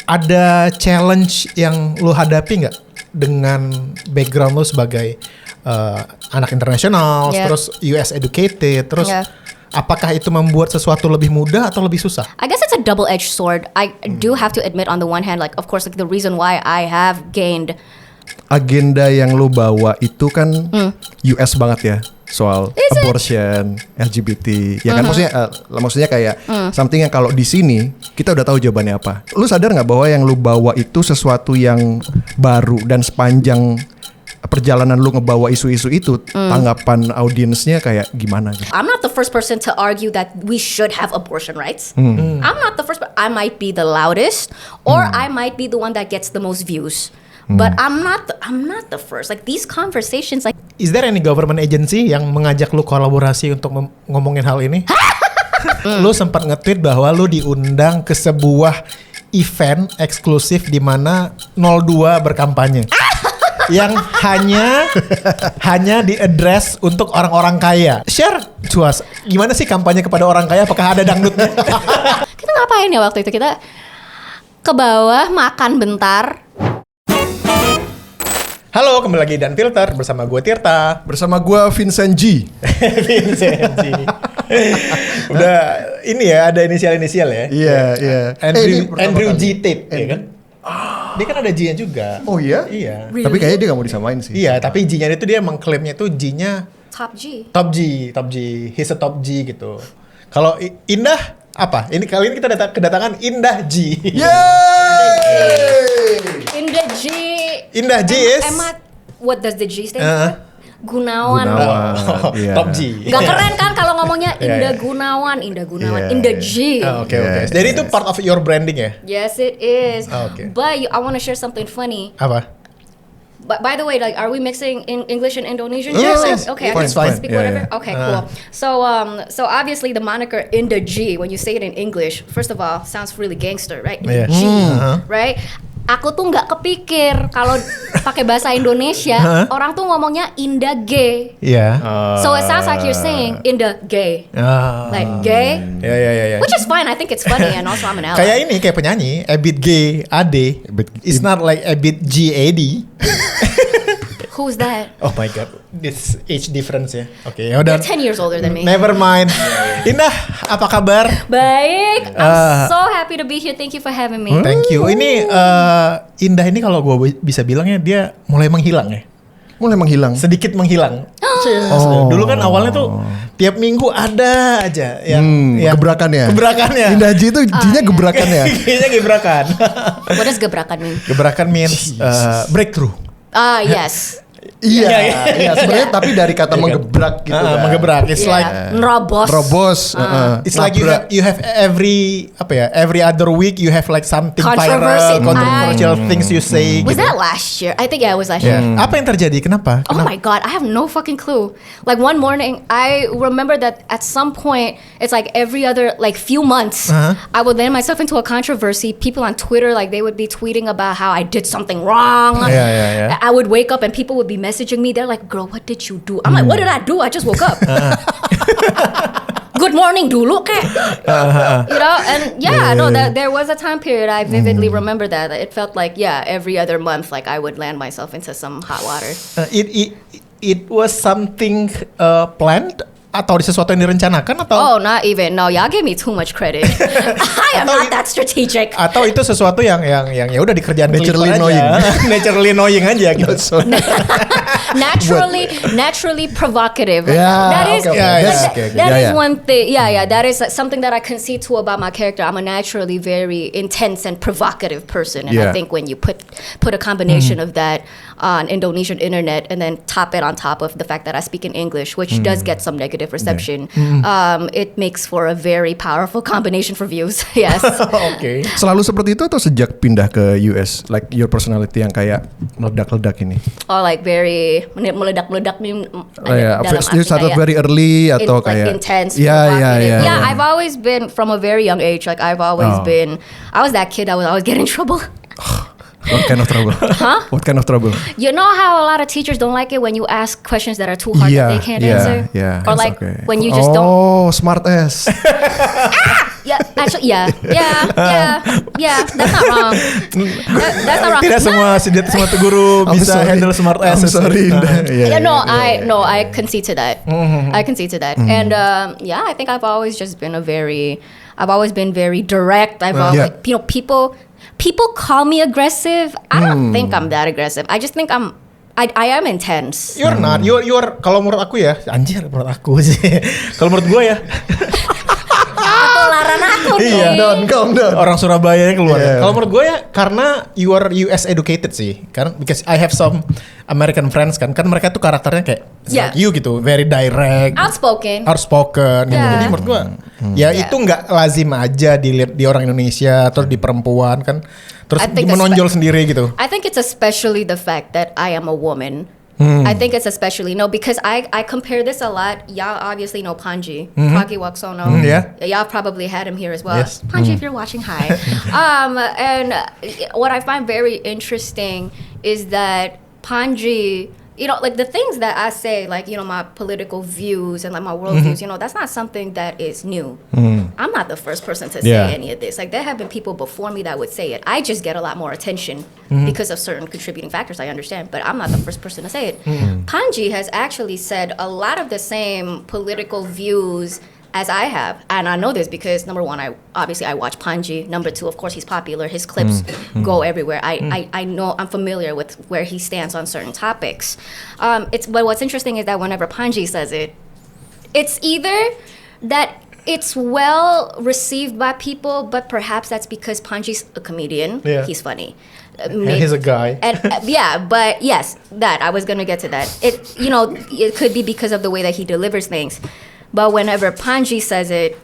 ada challenge yang lu hadapi nggak dengan background lu sebagai anak internasional, terus US educated, terus apakah itu membuat sesuatu lebih mudah atau lebih susah? I guess it's a double-edged sword. I do have to admit on the one hand, like of course like the reason why I have gained agenda yang lu bawa itu kan US banget ya, soal abortion, LGBT, ya kan maksudnya kayak something yang kalau di sini kita udah tahu jawabannya apa. Lu sadar nggak bahwa yang lu bawa itu sesuatu yang baru dan sepanjang perjalanan lu ngebawa isu-isu itu tanggapan audiensnya kayak gimana gitu? I'm not the first person to argue that we should have abortion rights. I'm not the first, I might be the loudest or I might be the one that gets the most views. But I'm not the first. Like these conversations, like is there any government agency yang mengajak lu kolaborasi untuk ngomongin hal ini? Lu sempat nge-tweet bahwa lu diundang ke sebuah event eksklusif di mana 02 berkampanye. Yang hanya di-address untuk orang-orang kaya. Share to us, gimana sih kampanye kepada orang kaya? Apakah ada dangdutnya? Kita ngapain ya waktu itu? Kita ke bawah makan bentar. Halo, kembali lagi Dan Filter bersama gue Tirta. Bersama gue Vincent G. Vincent G. Udah ini ya, ada inisial-inisial ya. Iya, iya. Andrew G. Tate, ya kan? Dia kan ada G-nya juga. Oh iya? Iya. Really? Tapi kayaknya dia gak mau disamain sih. Iya, tapi G-nya itu dia mengklaimnya itu G-nya Top G. Top G. He's a top G gitu. Kalau Indah apa? Ini kali ini kita kedatangan Indah G. Yeay! Indah G. Indah G is what does the G stand for? Gunawan. Iya. Top G. Gak keren kan kalau ngomongnya Iya, Indah Gunawan, Indah Gunawan, Iya, Indah iya. G. Oke. Jadi itu part of your branding ya? Yes, it is. Okay. But I want to share something funny. Apa? But by the way, like, are we mixing in English and Indonesian? Yes. Okay, Fine, I can fine. speak Yeah, whatever. yeah. Okay, cool. So obviously the moniker Indah G, when you say it in English, first of all, sounds really gangster, right? Yeah. G, right? Aku tuh nggak kepikir kalau pakai bahasa Indonesia orang tuh ngomongnya Indah G. Iya. So it sounds like you're saying Indah gay, like gay, Ya. which is fine. I think it's funny and also I'm an ally. Kayak ini, kayak penyanyi, Ebit G Ade. It's not like Ebit G Adi. Who's that? Oh my god, this age difference ya. Oke, ya udah. You're 10 years older than me. Never mind. Indah, apa kabar? Baik, I'm so happy to be here. Thank you for having me. Thank you. Ini Indah ini kalau gue bisa bilangnya dia mulai menghilang ya. Mulai menghilang. Sedikit menghilang. Dulu kan awalnya tuh tiap minggu ada aja yang gebrakannya. Indah G itu G-nya gebrakan ya. Kayaknya gebrakan. What does gebrakan mean? Gebrakan means breakthrough. Yes. Iya, sebenarnya tapi dari kata menggebrak gitu kan. Menggebrak. It's like Nerobos. it's like you have every other week you have like something Controversy. controversial things you say. Was gitu. that last year? I think it was last year. Apa yang terjadi? Kenapa? Oh my god, I have no fucking clue. Like one morning, I remember that at some point, it's like every other like few months, I would land myself into a controversy. People on Twitter, like they would be tweeting about how I did something wrong. Yeah. I would wake up and people would be messaging me. They're like, "Girl, what did you do?" I'm like, "What did I do? I just woke up." Good morning dulu kayak. You know, and there was a time period I vividly remember that. It felt like every other month like I would land myself into some hot water. It was something planned atau sesuatu yang direncanakan atau? Oh, not even. No, y'all give me too much credit. I am not that strategic. Atau itu sesuatu yang ya udah dikerjaan Naturally aja. annoying. Naturally annoying aja gitu. Naturally provocative. Yeah, That is okay. that is one thing. Yeah, that is something that I concede to about my character. I'm a naturally very intense and provocative person, and I think when you put a combination of that on Indonesian internet and then top it on top of the fact that I speak in English, which does get some negative reception, it makes for a very powerful combination for views. Yes. Okay. Selalu seperti itu atau sejak pindah ke US, like your personality yang kayak meledak-ledak ini? Oh, like very meledak-meledak nih. You started very early atau kayak intense. Yeah. I've always been from a very young age. Like I've always been. I was that kid that would always get in trouble. What kind of trouble? What kind of trouble? You know how a lot of teachers don't like it when you ask questions that are too hard that they can't answer? Yeah. Or like when you just don't. Oh, smart ass. Yeah, actually, yeah. That's not wrong. That's not wrong. Tidak semua guru I'm bisa sorry. handle smart I'm asses. sorry. Yeah, I concede to that. I concede to that. And I think I've always been very direct. I've always, people call me aggressive. I don't think I'm that aggressive. I just think I am intense. You're not. You're kalau menurut aku ya, anjir menurut aku sih. Kalau menurut gue ya, Ketularan aku nih. Iya. Calm down. orang Surabaya keluar. Yeah. Kalau menurut gue ya, karena you are US educated sih. Karena because I have some American friends kan mereka tuh karakternya kayak Yeah. like you gitu, very direct, Outspoken. outspoken. Gitu. Yeah. Jadi menurut gue, ya itu nggak lazim aja dilihat di orang Indonesia atau di perempuan kan. Terus I think menonjol sendiri gitu. I think it's especially the fact that I am a woman. I think it's especially because I compare this a lot. Y'all obviously know Panji, Pagi Waksono. Yeah. Y'all probably had him here as well. Yes. Panji, if you're watching, hi. And what I find very interesting is that Panji, like the things that I say, like, my political views and like my world views, that's not something that is new. I'm not the first person to say Yeah. any of this. Like, there have been people before me that would say it. I just get a lot more attention because of certain contributing factors, I understand, but I'm not the first person to say it. Panji has actually said a lot of the same political views as I have, and I know this because number one, I watch Panji. Number two, of course, he's popular. His clips go everywhere. I know, I'm familiar with where he stands on certain topics. But what's interesting is that whenever Panji says it, it's either that it's well received by people, but perhaps that's because Panji's a comedian. Yeah. He's funny. And he's a guy. And but yes, that I was gonna get to that. It could be because of the way that he delivers things. But whenever Panji says it,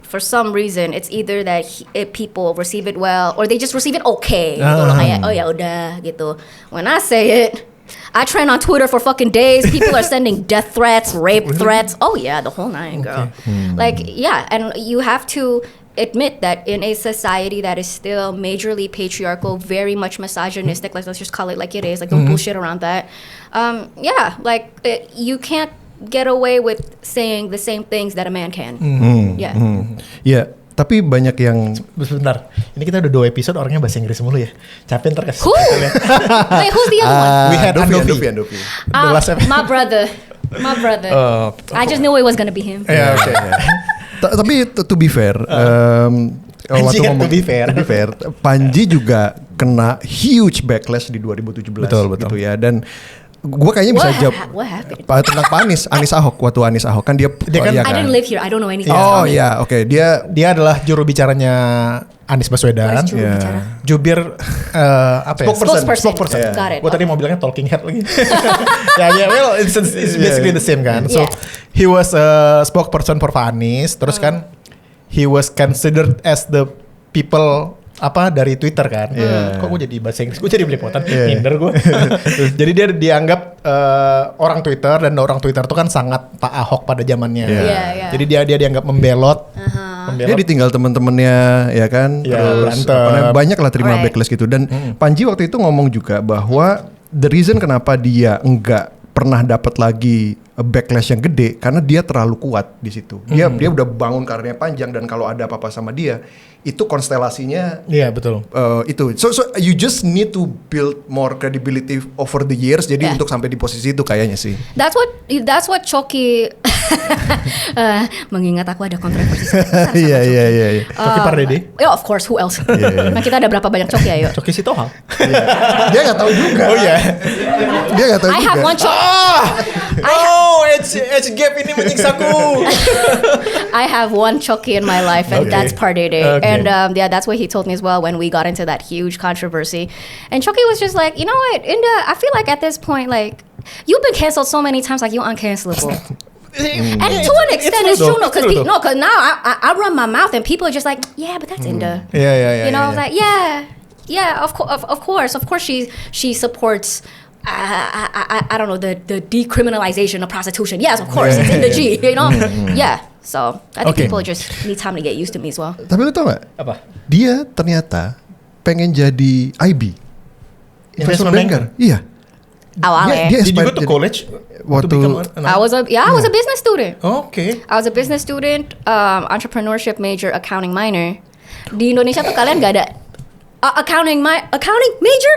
for some reason, it's either that people receive it well or they just receive it okay. Gitu loh, kayak, oh ya udah gitu. When I say it, I trend on Twitter for fucking days. People are sending death threats, rape threats. Oh yeah, the whole nine, girl. Like, yeah, and you have to admit that in a society that is still majorly patriarchal, very much misogynistic, like let's just call it like it is, like don't bullshit around that. You can't get away with saying the same things that a man can. Yeah. Ya, tapi banyak yang Sebentar, ini kita udah 2 episode orangnya bahasa Inggris mulu ya. Capek ntar kasih. Who? Wait, who's the other one? We had Andovi. Andovi. The last episode. My brother. I just knew it was gonna be him. Ya, oke. Tapi to be fair, Anjir, to be fair. Panji juga kena huge backlash di 2017 Betul. gitu ya. Dan gue kayaknya bisa jawab What happened? tentang Pak Anies Ahok. Waktu Anies Ahok kan dia kan- iya I didn't live here. I don't know anything. Oh iya, oke. Dia Dia adalah juru bicaranya Anies Baswedan. What is juru Iya. bicara? Jubir apa ya? Spokesperson. Yeah. Got it. Gue tadi mau bilangnya talking head lagi. well, it's basically the same kan. So Yeah. he was a spokesperson for Pak Anies. Terus kan he was considered as the people dari Twitter kan. Kok gue jadi bahasa Inggris? Gue jadi belepotan. Minder gue. Jadi dia dianggap orang Twitter, dan orang Twitter tuh kan sangat Pak Ahok pada zamannya. Yeah. Jadi dia dianggap membelot. dia ditinggal temen-temennya ya kan. Iya, Terus berantem. banyak lah terima Alright. backlash gitu. Dan Panji waktu itu ngomong juga bahwa the reason kenapa dia enggak pernah dapat lagi backlash yang gede karena dia terlalu kuat di situ. Dia udah bangun karirnya panjang, dan kalau ada apa-apa sama dia itu konstelasinya Iya, betul. itu. So you just need to build more credibility over the years. Jadi Yeah. untuk sampai di posisi itu kayaknya sih. That's what Choki mengingat aku ada kontroversi. Iya. Coki Pardede. Yeah, of course. Who else? Nah, kita ada berapa banyak Choki ayo? Coki Sitohang. Dia nggak tahu juga. Oh iya. Dia nggak tahu I juga. have one Choki. Edge gap ini menyiksaku. I have one Choki in my life, and Okay. that's Pardede. Okay. And that's what he told me as well when we got into that huge controversy. And Choki was just like, you know what, Inda, I feel like at this point, like, you've been canceled so many times, like you're uncancelable. And to an extent, it's true, because now I run my mouth and people are just like, yeah, but that's Inda. Yeah. You know, I was like, yeah, of course, she supports. I don't know, the decriminalization of prostitution. Yes, of course, it's in the G. You know, yeah. So I think Okay. people just need time to get used to me as well. Tapi lu tau gak? Apa? Dia ternyata pengen jadi IB. Investment banker? Iya. awalnya. Dia Did you go aspired to jadi- college? Waktu- to become an- I was a business student. Oke. I was a business student, entrepreneurship major, accounting minor. Di Indonesia tuh kalian gak ada accounting major.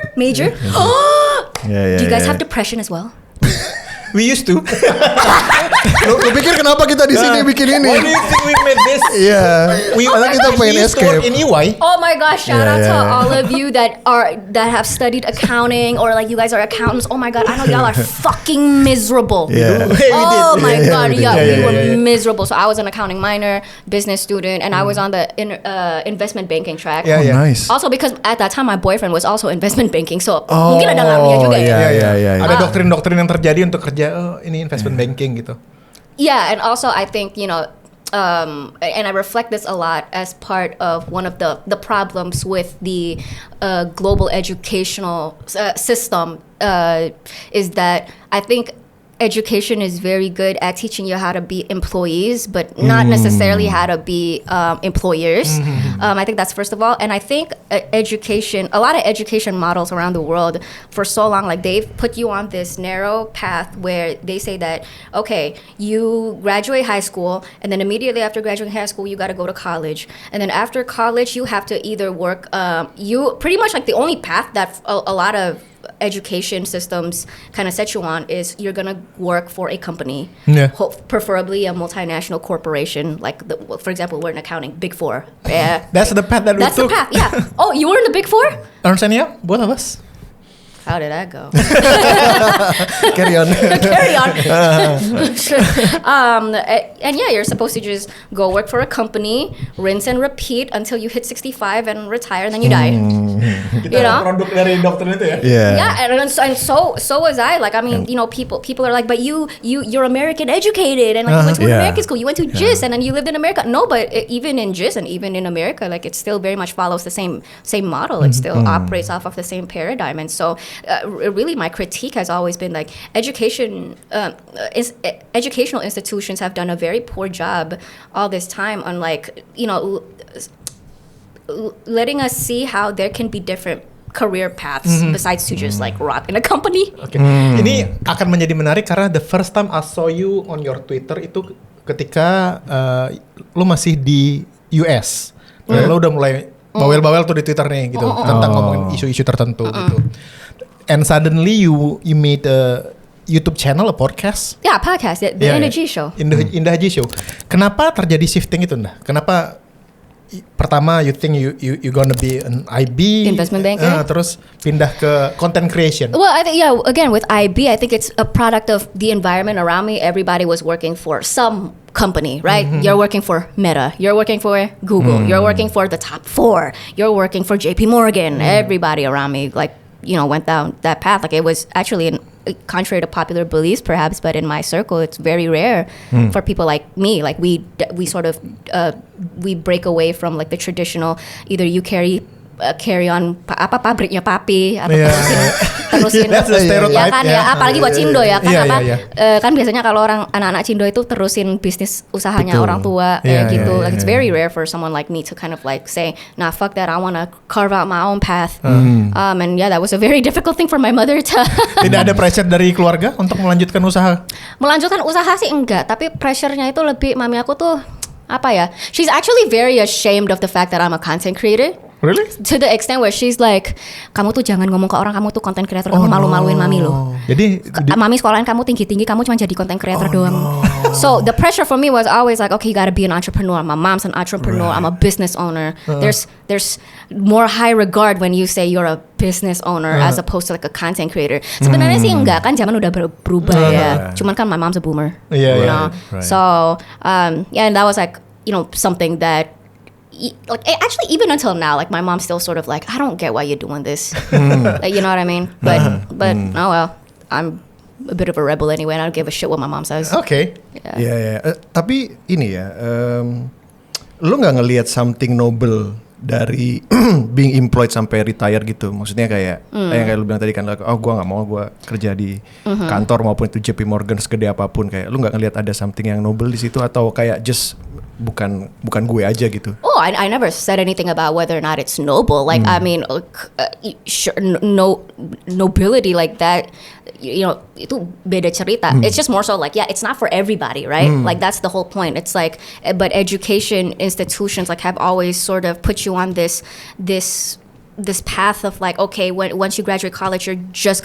Yeah, Do you guys yeah. have depression as well? We used to. Lu pikir kenapa kita di sini bikin ini? Why do you think we made this? Iya. Karena kita We pengen used to work escape. in EY. Oh my gosh! Shout Yeah, out to yeah. all of you that have studied accounting or like you guys are accountants. Oh my god! I know y'all are fucking miserable. Yeah. Oh my Yeah, god! we did. Yeah, Yeah, we yeah, were yeah. miserable. So I was an accounting minor, business student, and I was on the investment banking track. Yeah, Oh, yeah. nice. Also because at that time my boyfriend was also investment banking, so mungkin ada ngaruhnya juga ya. Iya. Ada doktrin-doktrin yang terjadi untuk kerja ini investment banking gitu. Yeah, and also I think and I reflect this a lot as part of one of the problems with the global educational system is that I think education is very good at teaching you how to be employees, but not necessarily how to be employers. I think that's first of all, and I think a lot of education models around the world for so long, like they've put you on this narrow path where they say that okay, you graduate high school, and then immediately after graduating high school, you got to go to college, and then after college, you have to either work. You pretty much like the only path that a lot of education systems kind of set you on is you're gonna work for a company, Yeah. preferably a multinational corporation. Like, for example, we're in accounting, Big Four. Yeah, That's the path that we that's the took. path. Yeah. Oh, you were in the Big Four? Ernst & Young, both of us. How did that go? Carry on. Carry on. And yeah, you're supposed to just go work for a company, rinse and repeat until you hit 65 and retire, and then you die. You know? Produk dari doktrin itu ya. Yeah. Yeah, and so was I. Like, I mean, people are like, but you're American educated, and like you went to an Yeah. American school, you went to GIS, and then you lived in America. No, but even in GIS and even in America, like it still very much follows the same model. It still operates off of the same paradigm, and so really, my critique has always been like educational institutions have done a very poor job all this time on like letting us see how there can be different career paths besides to just like rot in a company. Oke. Ini akan menjadi menarik karena the first time I saw you on your Twitter itu ketika lu masih di US. Dan lu udah mulai bawel-bawel tuh di Twitter nih gitu tentang ngomongin isu-isu tertentu gitu. And suddenly you made a YouTube channel, a podcast. Yeah, podcast, the Yeah, Energy yeah. Show. Indah Haji Show. Kenapa terjadi shifting itu, Ndah? Kenapa pertama you think you gonna be an IB, Investment banker? terus pindah ke content creation? Well, I think again with IB, I think it's a product of the environment around me. Everybody was working for some company, right? You're working for Meta, you're working for Google, you're working for the top 4, you're working for JP Morgan. Everybody around me like went down that path. Like it was actually contrary to popular beliefs perhaps, but in my circle it's very rare for people like me. Like we sort of we break away from like the traditional, either you carry on pabriknya papi atau terusin That's the stereotype, ya kan ya, yeah. apalagi buat Cindo ya kan Yeah. kan biasanya kalau anak-anak Cindo itu terusin bisnis usahanya Betul. orang tua Yeah, gitu. yeah, Like it's yeah. very rare for someone like me to kind of like say, nah fuck that, I want to carve out my own path. And yeah, that was a very difficult thing for my mother to Tidak ada pressure dari keluarga untuk melanjutkan usaha? melanjutkan usaha sih enggak, tapi pressure-nya itu lebih mami aku tuh apa ya? She's actually very ashamed of the fact that I'm a content creator. Really? To the extent where she's like, kamu tuh jangan ngomong ke orang kamu tuh content creator, kamu malu-maluin mami lo. Jadi Mami sekolahin kamu tinggi-tinggi, kamu cuma jadi content creator doang. So the pressure for me was always like, okay, you gotta be an entrepreneur. My mom's an entrepreneur. I'm a business owner. There's more high regard when you say you're a business owner as opposed to like a content creator. Sebenarnya sih enggak, kan zaman udah berubah ya. Cuman kan my mom's a boomer. Yeah, you yeah. know? Right. So yeah, and that was like something that. Like actually, even until now, like my mom's still sort of like, I don't get why you're doing this. Like, you know what I mean? But oh well, I'm a bit of a rebel anyway, and I don't give a shit what my mom says. Oke. Iya. Tapi ini ya, lu nggak ngelihat something noble dari being employed sampai retire gitu? Maksudnya kayak yang kayak lu bilang tadi kan, oh gua nggak mau gua kerja di kantor maupun itu JP Morgan segede apapun, kayak lu nggak ngelihat ada something yang noble di situ, atau kayak just bukan gue aja gitu? Oh, I never said anything about whether or not it's noble. Like, I mean, sure, nobility like that. itu beda cerita. It's just more so like, yeah, it's not for everybody, right? Like that's the whole point. It's like, but education institutions like have always sort of put you on this path of like, okay, once you graduate college, you're just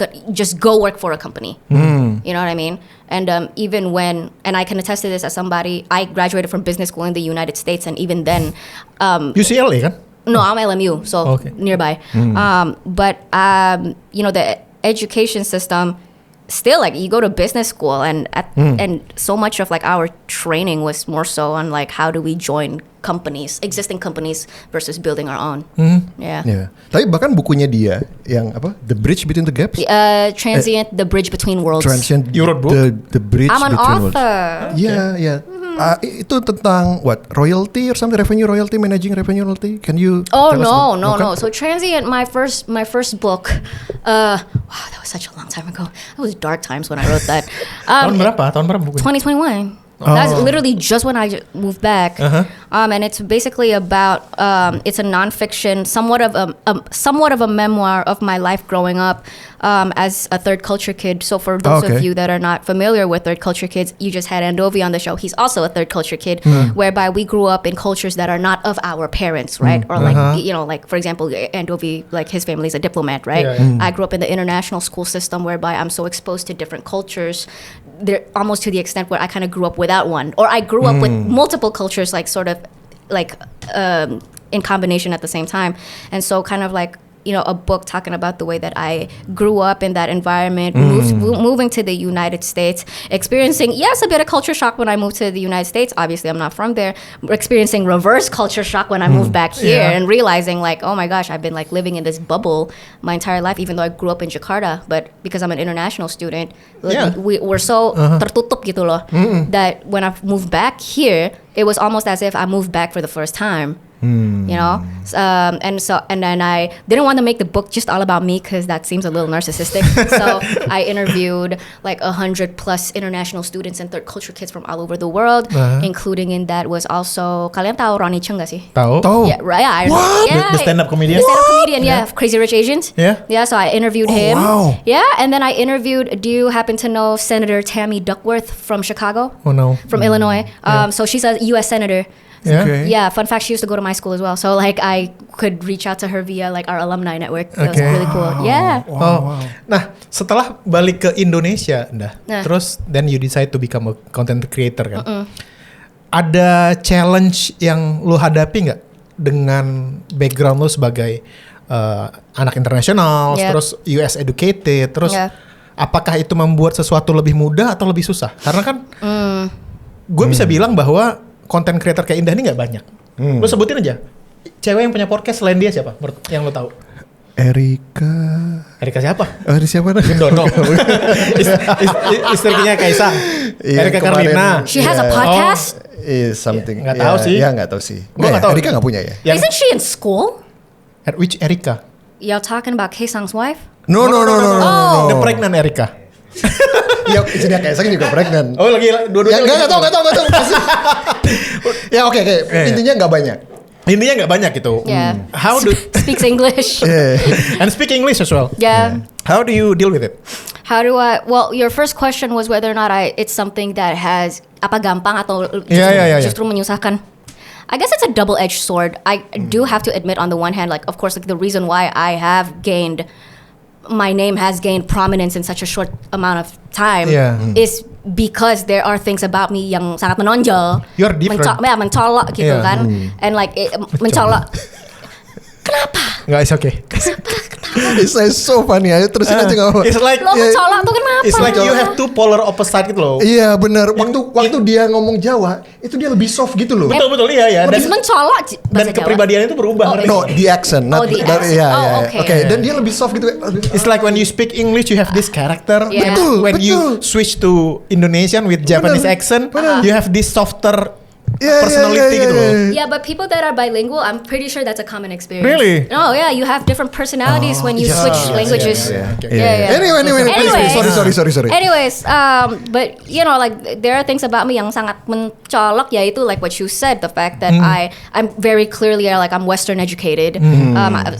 go work for a company. You know what I mean? And even when, and I can attest to this as somebody, I graduated from business school in the United States, and even then, UCLA kan? no, I'm LMU, so Okay. nearby. But the education system, still, like, you go to business school, and so much of like our training was more so on like how do we join existing companies versus building our own. Yeah. Ya. Tapi bahkan bukunya dia yang apa? The Bridge Between the Gaps. Transient, The Bridge Between Worlds. Transient. You wrote book? The Bridge I'm an Between Worlds. author. Iya, iya. Itu tentang what? Royalty or something? Revenue royalty, managing revenue royalty. Can you? Oh tell us no. about- So Transient, my first book. Wow, that was such a long time ago. That was dark times when I wrote that. Tahun berapa bukunya? 2021. That's literally just when I moved back. And it's basically about it's a nonfiction, somewhat of a memoir of my life growing up as a third culture kid. So for those of you that are not familiar with third culture kids, you just had Andovi on the show. He's also a third culture kid, whereby we grew up in cultures that are not of our parents, right? Or like like for example, Andovi, like his family is a diplomat, right? Yeah. I grew up in the international school system, whereby I'm so exposed to different cultures. They're almost to the extent where I kind of grew up without one, or I grew up with multiple cultures, like sort of like in combination at the same time. And so kind of like, a book talking about the way that I grew up in that environment, moving to the United States, experiencing, yes, a bit of culture shock when I moved to the United States. Obviously, I'm not from there. Experiencing reverse culture shock when I moved back here, and realizing like, oh my gosh, I've been like living in this bubble my entire life, even though I grew up in Jakarta. But because I'm an international student, like, we're so tertutup gitu loh, that when I moved back here, it was almost as if I moved back for the first time. And then I didn't want to make the book just all about me, because that seems a little narcissistic. So I interviewed like 100+ international students and third culture kids from all over the world, including in that was also, kalian tahu Ronnie Chung gak sih? Tahu? Yeah, right. Yeah, What? yeah, The stand-up comedian? The stand-up comedian, yeah, Crazy Rich Asians. Yeah. Yeah, so I interviewed him. wow. Yeah, and then I interviewed, do you happen to know Senator Tammy Duckworth from Chicago? Oh no. From Illinois. So she's a U.S. Senator. Yeah. Okay. Yeah, fun fact, she used to go to my school as well. So like I could reach out to her via like our alumni network. That was Okay. really cool. Yeah. Nah, setelah balik ke Indonesia, terus then you decide to become a content creator kan? Ada challenge yang lu hadapi nggak dengan background lu sebagai anak internasional, Yeah. terus US educated, terus Yeah. apakah itu membuat sesuatu lebih mudah atau lebih susah? Karena kan gue bisa bilang bahwa content creator kayak Indah ini nggak banyak. Lu sebutin aja cewek yang punya podcast selain dia siapa yang lu tahu? Erika siapa? Siapa? Gindono. Istrinya Kaisang. Iya, Erika kemarin- Karlina. She has a podcast. Is something. Nggak tahu sih. Ya nggak tahu sih. Gua nggak tahu. Erika nggak punya ya. Yang Isn't she in school? which Erika? Y'all talking about Kaesang's wife? No. The pregnant Erika. Ya, istrinya Kaisang juga pregnant. Oh lagi Ya dua-duanya. nggak tahu. Ya oke. Intinya nggak banyak. Intinya nggak banyak gitu. Yeah. How do Speaks English. and speak English as well. Yeah. How do you deal with it? How do I? Well, your first question was whether or not it's something that has apa gampang atau justru menyusahkan. I guess it's a double-edged sword. I do have to admit, on the one hand, like of course, like the reason why my name has gained prominence in such a short amount of time is because there are things about me yang sangat menonjol. You're different. Mencolok gitu kan, and like mencolok. Nggak, it's okay. It's so funny. Ayo terusin aja nggak apa. It's like Lo mencolok tuh kenapa? It's like you have two polar opposite gitu loh. Iya benar. Waktu dia ngomong Jawa, itu dia lebih soft gitu loh. Betul iya ya. Habis mencolok Dan bahasa Jawa. kepribadiannya itu berubah. Oh, ngerti No, nggak? the accent. Oh, the accent. Iya. Okay. Dan dia lebih soft gitu. It's like when you speak English, you have this character. Yeah. Betul, When you betul. switch to Indonesian with Japanese accent, benar. you have this softer personality gitu loh. Yeah, but people that are bilingual, I'm pretty sure that's a common experience. Really? Oh yeah, you have different personalities when you switch languages. Yeah. Anyway. Sorry. Anyways, but you know, like there are things about me yang sangat mencolok, yaitu like what you said, the fact that I'm very clearly like I'm Western educated,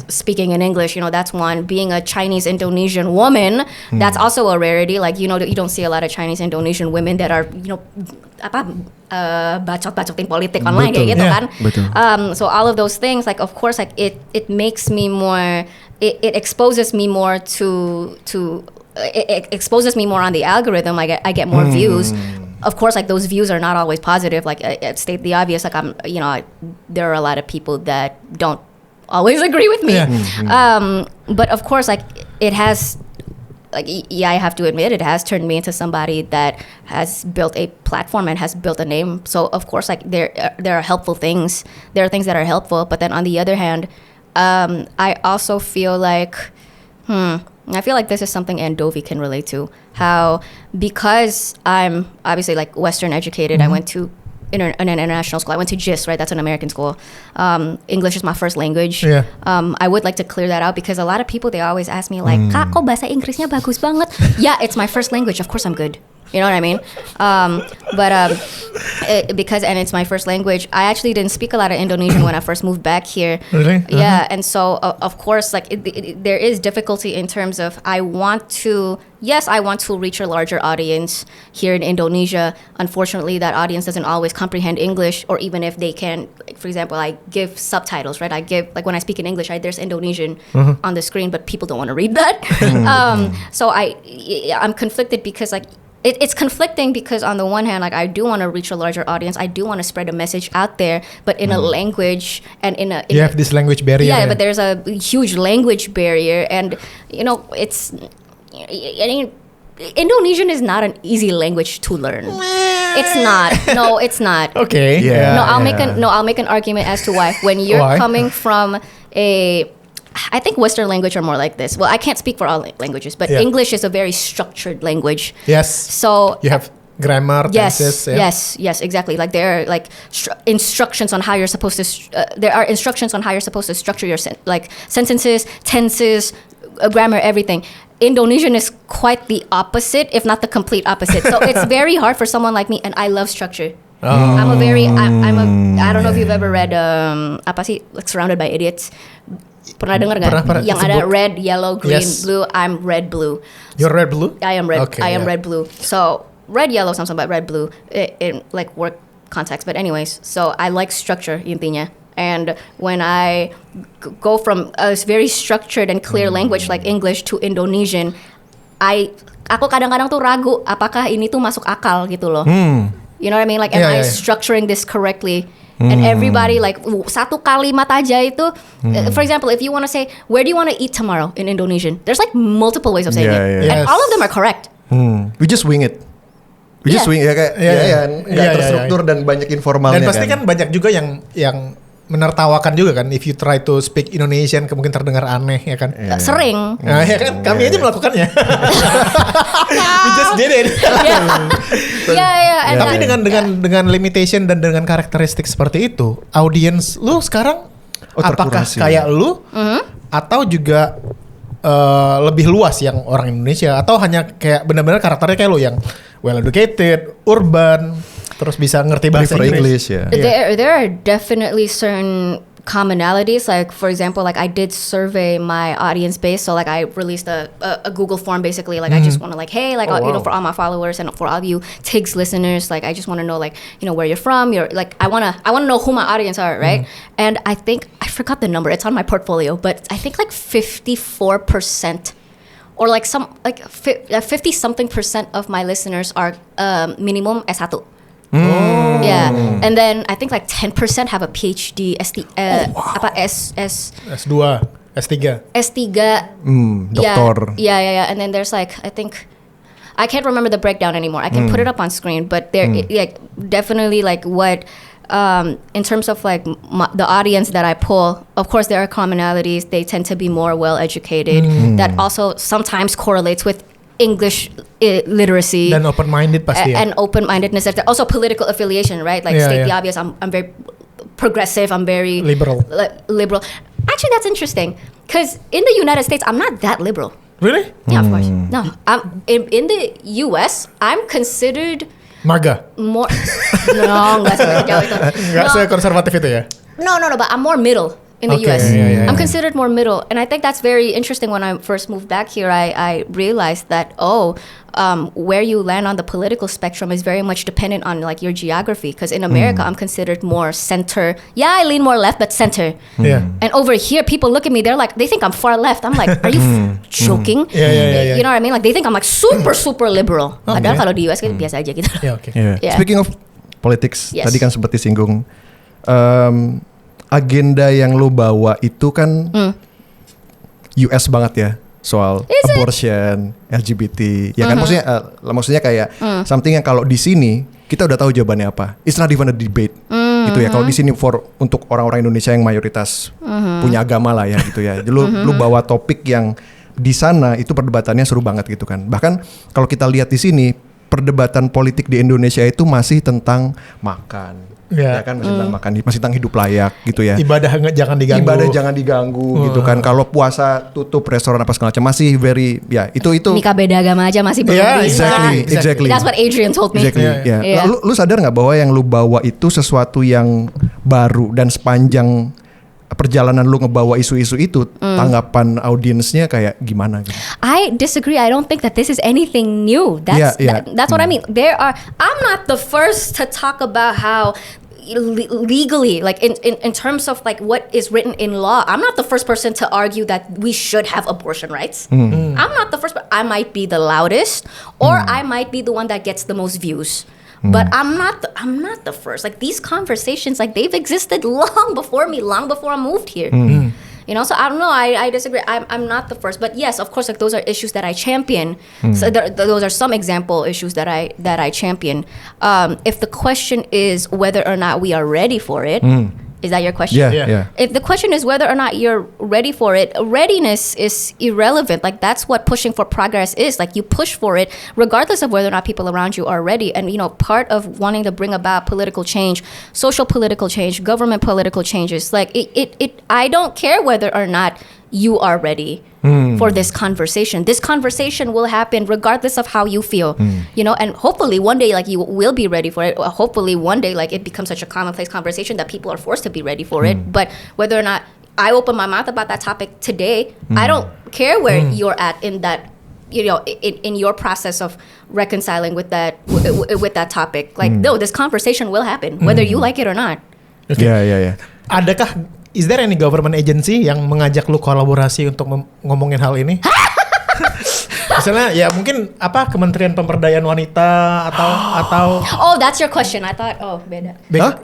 speaking in English. You know, that's one. Being a Chinese Indonesian woman, that's also a rarity. Like you don't see a lot of Chinese Indonesian women that are bacot-bacotin politik online kayak gitu kan. So all of those things, like of course, like it makes me more. It exposes me more to. It exposes me more on the algorithm. I get more views. Of course, like those views are not always positive. Like I state the obvious. Like there are a lot of people that don't always agree with me. But of course, like it has. Like I have to admit, it has turned me into somebody that has built a platform and has built a name. So of course, like there are helpful things. There are things that are helpful, but then on the other hand, I also feel like, I feel like this is something Andovi can relate to. How because I'm obviously like Western educated, I went to an international school. I went to GIS, right? That's an American school. English is my first language. Yeah. I would like to clear that out because a lot of people, they always ask me like, Kak, kok bahasa Inggrisnya bagus banget? Yeah, it's my first language. Of course I'm good. You know what I mean? Because it's my first language. I actually didn't speak a lot of Indonesian when I first moved back here. Really? Yeah, and so of course, like there is difficulty in terms of I want to reach a larger audience here in Indonesia. Unfortunately, that audience doesn't always comprehend English, or even if they can, like, for example, I give subtitles, right? I give, like when I speak in English, there's Indonesian on the screen, but people don't want to read that. So I'm conflicted because like. It's conflicting because on the one hand, like I do want to reach a larger audience. I do want to spread a message out there, but in a language and you have this language barrier. Yeah, but there's a huge language barrier, and Indonesian is not an easy language to learn. It's not. No, it's not. Okay. Yeah. I'll make an argument as to why. When you're coming from I think Western language are more like this. Well, I can't speak for all languages, but English is a very structured language. Yes. So you have grammar, tenses. Yes, exactly. Like there are like instructions on how you're supposed to. There are instructions on how you're supposed to structure your sentences, tenses, grammar, everything. Indonesian is quite the opposite, if not the complete opposite. So it's very hard for someone like me, and I love structure. I don't know if you've ever read apa sih, like Surrounded by Idiots. Pernah dengar nggak? Yang ada red, yellow, green, blue. I'm red, blue. You're red, blue? I am red. Okay, I am red, blue. So red, yellow sounds about red, blue in like work context. But anyways, so I like structure intinya. And when I go from a very structured and clear language like English to Indonesian, aku kadang-kadang tuh ragu apakah ini tuh masuk akal gitu loh. You know what I mean? Like, am I structuring this correctly? And everybody, like, satu kalimat aja itu, for example, if you want to say, where do you want to eat tomorrow in Indonesian? There's like multiple ways of saying it. And all of them are correct. We just wing it. We just wing it. Nggak terstruktur dan banyak informalnya. Dan pasti kan banyak juga yang menertawakan juga kan, if you try to speak Indonesian mungkin terdengar aneh ya kan. Sering. Nah, ya kan kami aja melakukannya. We just did it. Tapi dengan limitation dan dengan karakteristik seperti itu, audience lu sekarang apakah kayak lu atau juga lebih luas yang orang Indonesia, atau hanya kayak benar-benar karakternya kayak lu yang well educated, urban, terus bisa ngerti bahasa Inggris. There are definitely certain commonalities. Like for example, like I did survey my audience base, so like I released a Google form basically. Like I just want to like, hey, like for all my followers and for all of you TIGS listeners, like I just want to know like where you're from. You're like I wanna know who my audience are, right? And I think I forgot the number. It's on my portfolio, but I think like 54%. Or like 50-something% of my listeners are minimum S1. Yeah, and then I think like 10% have a PhD, S2, S3. Doktor. Yeah. And then there's like, I think, I can't remember the breakdown anymore. I can put it up on screen, but there, like, definitely like what, in terms of like the audience that I pull, of course there are commonalities. They tend to be more well educated. That also sometimes correlates with English literacy Dan open-minded pasti ya. and open-mindedness. Also political affiliation, right? Like Yeah, state the yeah. obvious. I'm very progressive. I'm very Liberal. Liberal. Actually, that's interesting because in the United States, I'm not that liberal. Really? Yeah, of course. No, in the U.S., I'm considered MAGA? more. No, nggak sejauh itu. Nggak No. sekonservatif itu ya? No, but I'm more middle in the Okay, US. yeah. I'm considered more middle. And I think that's very interesting. When I first moved back here, I realized that, where you land on the political spectrum is very much dependent on like your geography. Because in America, I'm considered more center. Yeah, I lean more left, but center. Iya. And over here, people look at me, they think I'm far left. I'm like, are you joking? Yeah. You know what I mean? Like they think I'm like super liberal. Okay. Padahal kalau di US kan biasa aja gitu. Ya, oke. Yeah. Yeah. Speaking of politics, Yes. tadi kan sempat disinggung agenda yang lo bawa itu kan US banget ya, soal Is it? abortion, LGBT, ya kan maksudnya kayak something yang kalau di sini kita udah tahu jawabannya apa. It's not even a debate, gitu ya. Kalau di sini untuk orang-orang Indonesia yang mayoritas punya agama lah ya, gitu ya. Lu bawa topik yang di sana itu perdebatannya seru banget gitu kan. Bahkan kalau kita lihat di sini perdebatan politik di Indonesia itu masih tentang makan. Ya. Ya kan masih tentang makan, masih tentang hidup layak gitu ya. Jangan diganggu. Ibadah jangan diganggu gitu kan. Kalau puasa tutup restoran apa segala macam masih very itu Nikah beda agama aja masih belum Yeah, bisa. exactly. That's what Adrian told me. Exactly. Yeah. Ya. Lu sadar nggak bahwa yang lu bawa itu sesuatu yang baru dan sepanjang perjalanan lu ngebawa isu-isu itu tanggapan audiensnya kayak gimana gitu? I disagree. I don't think that this is anything new. That's what I mean. I'm not the first to talk about how legally, like in terms of like what is written in law, I'm not the first person to argue that we should have abortion rights. I'm not the first, but I might be the loudest, or I might be the one that gets the most views. But I'm not the first. Like these conversations, like they've existed long before me, long before I moved here. You know, so I don't know. I disagree. I'm not the first, but yes, of course, like those are issues that I champion. So those are some example issues that I champion. If the question is whether or not we are ready for it, is that your question? Yeah. If the question is whether or not you're ready for it, readiness is irrelevant. Like that's what pushing for progress is. Like you push for it regardless of whether or not people around you are ready. And you know, part of wanting to bring about political change, social political change, government political changes, like I don't care whether or not you are ready for this conversation. This conversation will happen regardless of how you feel, you know, and hopefully one day like you will be ready for it. Hopefully one day like it becomes such a commonplace conversation that people are forced to be ready for it. But whether or not I open my mouth about that topic today, I don't care where you're at in that, you know, in your process of reconciling with that topic. Like no, this conversation will happen whether you like it or not. Ya. Adakah is there any government agency yang mengajak lu kolaborasi untuk ngomongin hal ini? Misalnya ya mungkin apa Kementerian Pemberdayaan Wanita atau Oh, that's your question. I thought beda. Hah?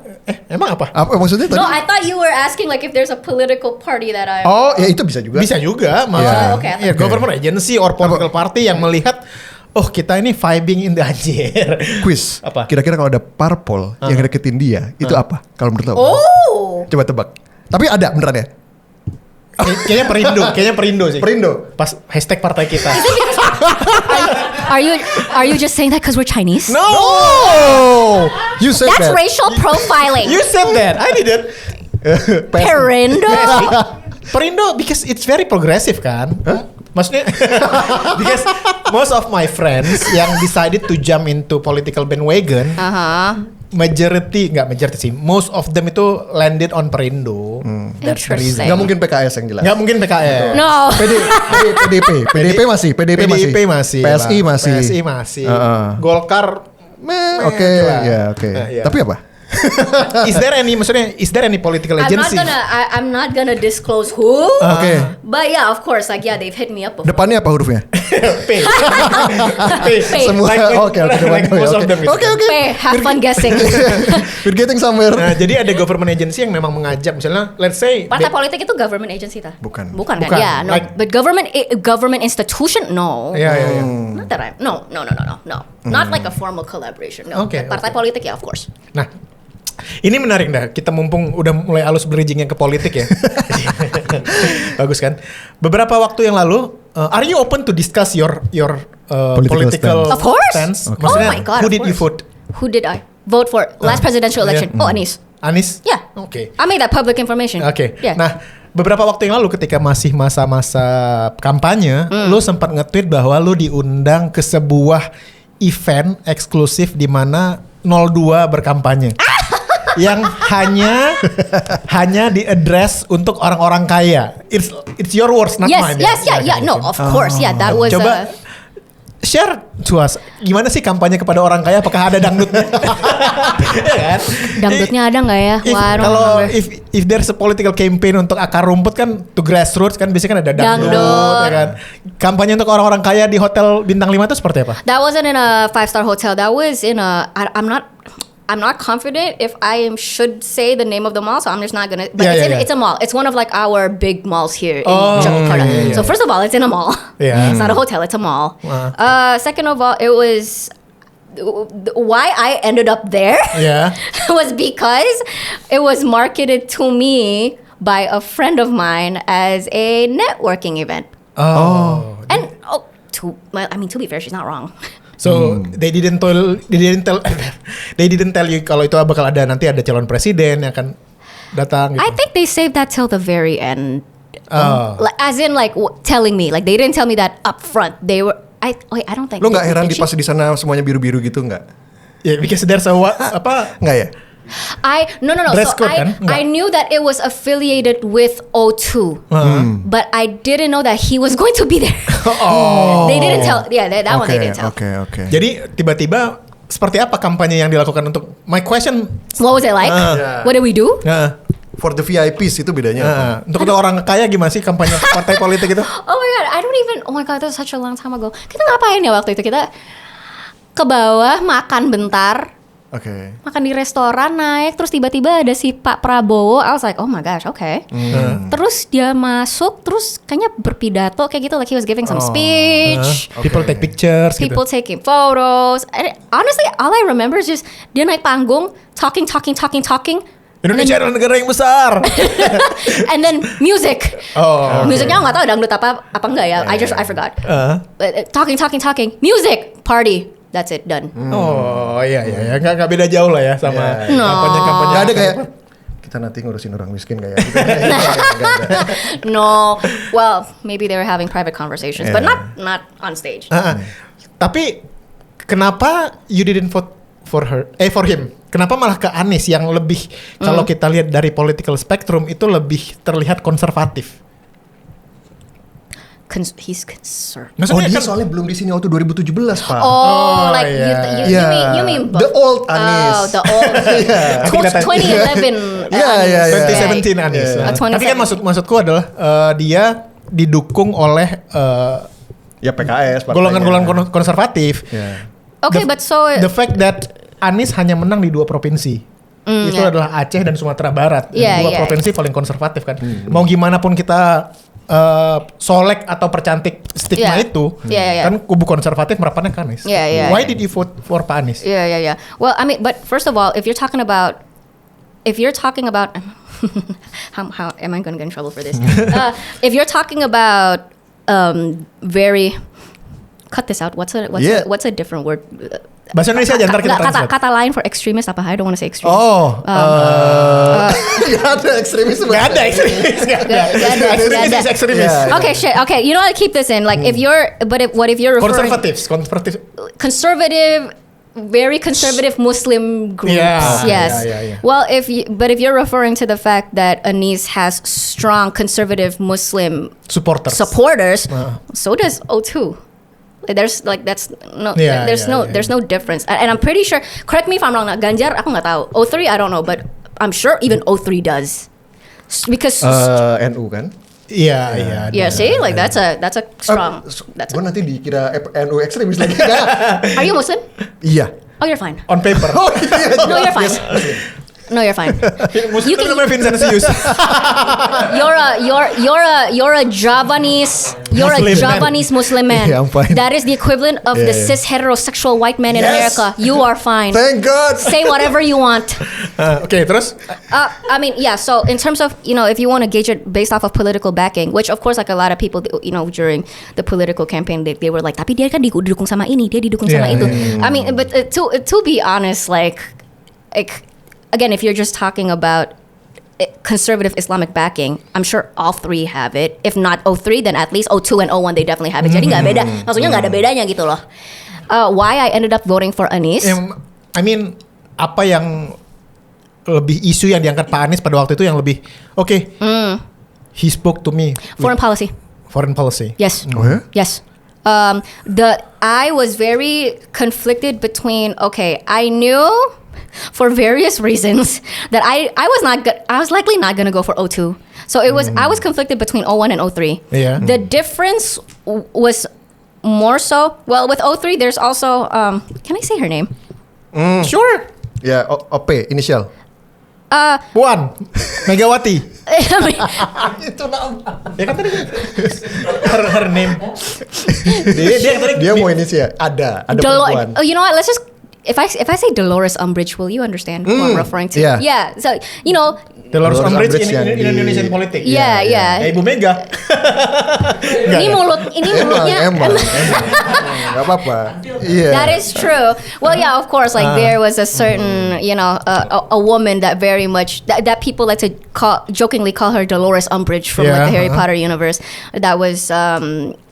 Emang apa? Apa maksudnya tadi? No, I thought you were asking like if there's a political party that I. Oh, ya itu bisa juga. Bisa juga, maksudnya okay. ya, government agency or political party yang melihat kita ini vibing in the anjir. Quiz. Apa? Kira-kira kalau ada parpol yang deketin dia, itu apa? Kalau menurut lo? Oh. Coba tebak. Tapi ada beneran ya? Kayaknya Perindo sih. Perindo. Pas hashtag partai kita. Are you just saying that because we're Chinese? No. You said That's that. racial profiling. You said that. I didn't. Perindo. Perindo because it's very progressive kan? Maksudnya because most of my friends yang decided to jump into political bandwagon, majority sih, most of them itu landed on Perindo. That's the reason. Interesting. Nggak mungkin PKS yang jelas. Nggak mungkin PKS. No. PDIP masih. PDIP masih. PSI lah. masih. PSI masih. Oke, Golkar. ya oke. Iya. Tapi apa? Is there any political agency? I'm not gonna disclose who. Oke. But yeah, of course, like yeah, they've hit me up before. Depannya apa hurufnya? P. Semua. Oke. Like most of them gitu. Oke. Hey, have fun guessing. We're getting somewhere. Nah, jadi ada government agency yang memang mengajak, misalnya, let's say Partai politik itu government agency ta? Bukan. Bukan kan? Bukan. Yeah, no. Like- But government institution, no. Ya. Not that no. Not like a formal collaboration. No. Okay, Partai politik ya, of course. Nah, ini menarik dah. Kita mumpung udah mulai halus bridgingnya ke politik ya. Bagus kan? Beberapa waktu yang lalu, are you open to discuss your Political Of course. stance. Okay. Maksudnya, Oh my God, who of did you course. vote? Who did I vote for last presidential election? Yeah. Oh, Anies. Anies? Yeah. Oke. I made that public information. Oke. Yeah. Nah, beberapa waktu yang lalu ketika masih masa-masa kampanye, lu sempat nge-tweet bahwa lu diundang ke sebuah event eksklusif di mana 02 berkampanye. Yang hanya di-address untuk orang-orang kaya. It's your words, not Yes, mine. yes, yeah. No, of course, yeah. That was. Coba share to us, gimana sih kampanye kepada orang kaya? Apakah ada dangdutnya? Iya kan? Dangdutnya ada nggak ya? If, Wah, I don't kalau remember. if there's a political campaign untuk akar rumput kan, to grassroots kan biasanya kan ada dangdut, Dangdut. ya kan? Kampanye untuk orang-orang kaya di hotel bintang 5 itu seperti apa? That wasn't in a 5-star hotel. That was in a. I'm not confident if I should say the name of the mall, so I'm just not gonna. But it's a mall. It's one of like our big malls here in Jakarta. yeah. So first of all, it's in a mall. Yeah. It's not a hotel. It's a mall. Wow. Second of all, it was why I ended up there Ya. was because it was marketed to me by a friend of mine as a networking event. Oh. And to be fair, she's not wrong. So they didn't tell you kalau itu bakal ada calon presiden yang akan datang. Gitu. I think they saved that till the very end. Oh. As in telling me, like they didn't tell me that up front. They were. I don't think. Lo nggak heran did di she? pas di sana semuanya biru-biru gitu nggak? Yeah, because there's a apa? Nggak ya? No. Dress So code, kan? I knew that it was affiliated with O2, but I didn't know that he was going to be there. They didn't tell. Yeah, that one they didn't tell. Oke. Jadi tiba-tiba seperti apa kampanye yang dilakukan untuk my question? What was it like? Yeah. What did we do? For the VIPs itu bedanya. Untuk orang kaya gimana sih kampanye partai politik itu? Oh my god, I don't even. Oh my god, that was such a long time ago. Kita ngapain ya waktu itu? Kita ke bawah makan bentar. Oke. Makan di restoran, naik, terus tiba-tiba ada si Pak Prabowo. I was like, oh my gosh, okay. Terus dia masuk, terus kayaknya berpidato kayak gitu, like he was giving some speech. People take pictures People gitu. taking photos. And honestly, all I remember is just dia naik panggung, talking. Indonesia adalah negara yang besar. And then music. Oh. Musiknya nggak tahu dangdut apa enggak ya. I forgot. Talking. Music, party. That's it, done. Oh iya, nggak beda jauh lah ya sama Yeah. kampanye-kampanye. Nggak ada kayak kita nanti ngurusin orang miskin kayak gitu. No, well, maybe they were having private conversations, but not on stage. Tapi kenapa you didn't vote for him? Kenapa malah ke Anies yang lebih kalau kita lihat dari political spectrum itu lebih terlihat konservatif? He's concerned. Maksudnya Dia kan soalnya belum di sini waktu 2017, Pak. Oh, like yeah. you mean The old Anies. Oh, the old. Kita tanya. 2011. Yeah. 2017 Anies. Yeah. Tapi kan maksudku adalah dia didukung oleh Ya PKS. golongan-golongan konservatif. Yeah. Okay, but so The fact that Anies hanya menang di 2 provinsi. Itu adalah Aceh dan Sumatera Barat. Yeah, Dua yeah. provinsi paling konservatif kan. Mau gimana pun kita solek atau percantik stigma Yeah. itu, Yeah. kan kubu konservatif merapannya ke Anies. Yeah. Why did you vote for Pak Anies? Yeah. Well, I mean, but first of all, if you're talking about how am I going to get in trouble for this? If you're talking about very cut this out. What's a different word? Bahasa Indonesia aja ntar kita translate. Kata lain for extremist apa? I don't want to say extremist. Oh, Gak ada ekstremis. nggak ada ekstremis, nggak ada. Nggak ada. Ekstremis. Yeah. Okay, shit. Okay, you know what? Keep this in. Like, what if you're referring Konservatif. conservative, very conservative Muslim groups? Yeah, Yes. yeah. Well, if you're referring to the fact that Anies has strong conservative Muslim Supporters. so does O2. There's there's no Yeah, there's no difference, and I'm pretty sure. Correct me if I'm wrong. Ganjar, aku nggak tahu. O3, I don't know, but I'm sure even O3 does, because NU kan? Iya. yeah. See, like that's a strong. That's Gue nanti dikira NU ekstremis lagi. Are you Muslim? Iya. Oh, you're fine. On paper. Oh iya. No, you're fine. No, you're fine. You can- namanya Vincentius. You're a Javanese Muslim man. Yeah, I'm fine. That is the equivalent of the Yeah. cis heterosexual white man in Yes. America. You are fine. Thank God. Say whatever you want. Oke, terus I mean, yeah. So in terms of if you want to gauge it based off of political backing, which of course like a lot of people, during the political campaign, they were like, tapi dia kan didukung sama ini, dia didukung sama Yeah, itu. yeah, I mean, but to be honest, like again, if you're just talking about conservative Islamic backing, I'm sure all three have it. If not 03, then at least 02 and 01 they definitely have it. Jadi nggak beda. Maksudnya nggak ada bedanya gitu loh. Why I ended up voting for Anies? I mean, apa yang lebih isu yang diangkat Pak Anies pada waktu itu yang lebih he spoke to me Foreign policy. foreign policy. Yes. Oh ya? Yes. I was very conflicted between I knew for various reasons that I was likely not going to go for 02. So it was I was conflicted between 01 and 03. Yeah. The difference was more so with 03 there's also can I say her name? Sure. Ya, OP inisial. Puan Megawati. I mean, Itu nama. Ya kan tadi her name. Dia mau inisial. Ada perempuan. You know what? Let's just if I say Dolores Umbridge, will you understand who I'm referring to? Yeah. Yeah. So Dolores Umbridge yang in di- Indonesian politik. Yeah, yeah. Ibu Mega. ini mulutnya. Emang. Gak apa-apa. Iya. That is true. Well, yeah, of course. Like there was a certain, a woman that very much that people like to jokingly call her Dolores Umbridge from like the Harry Potter universe. That was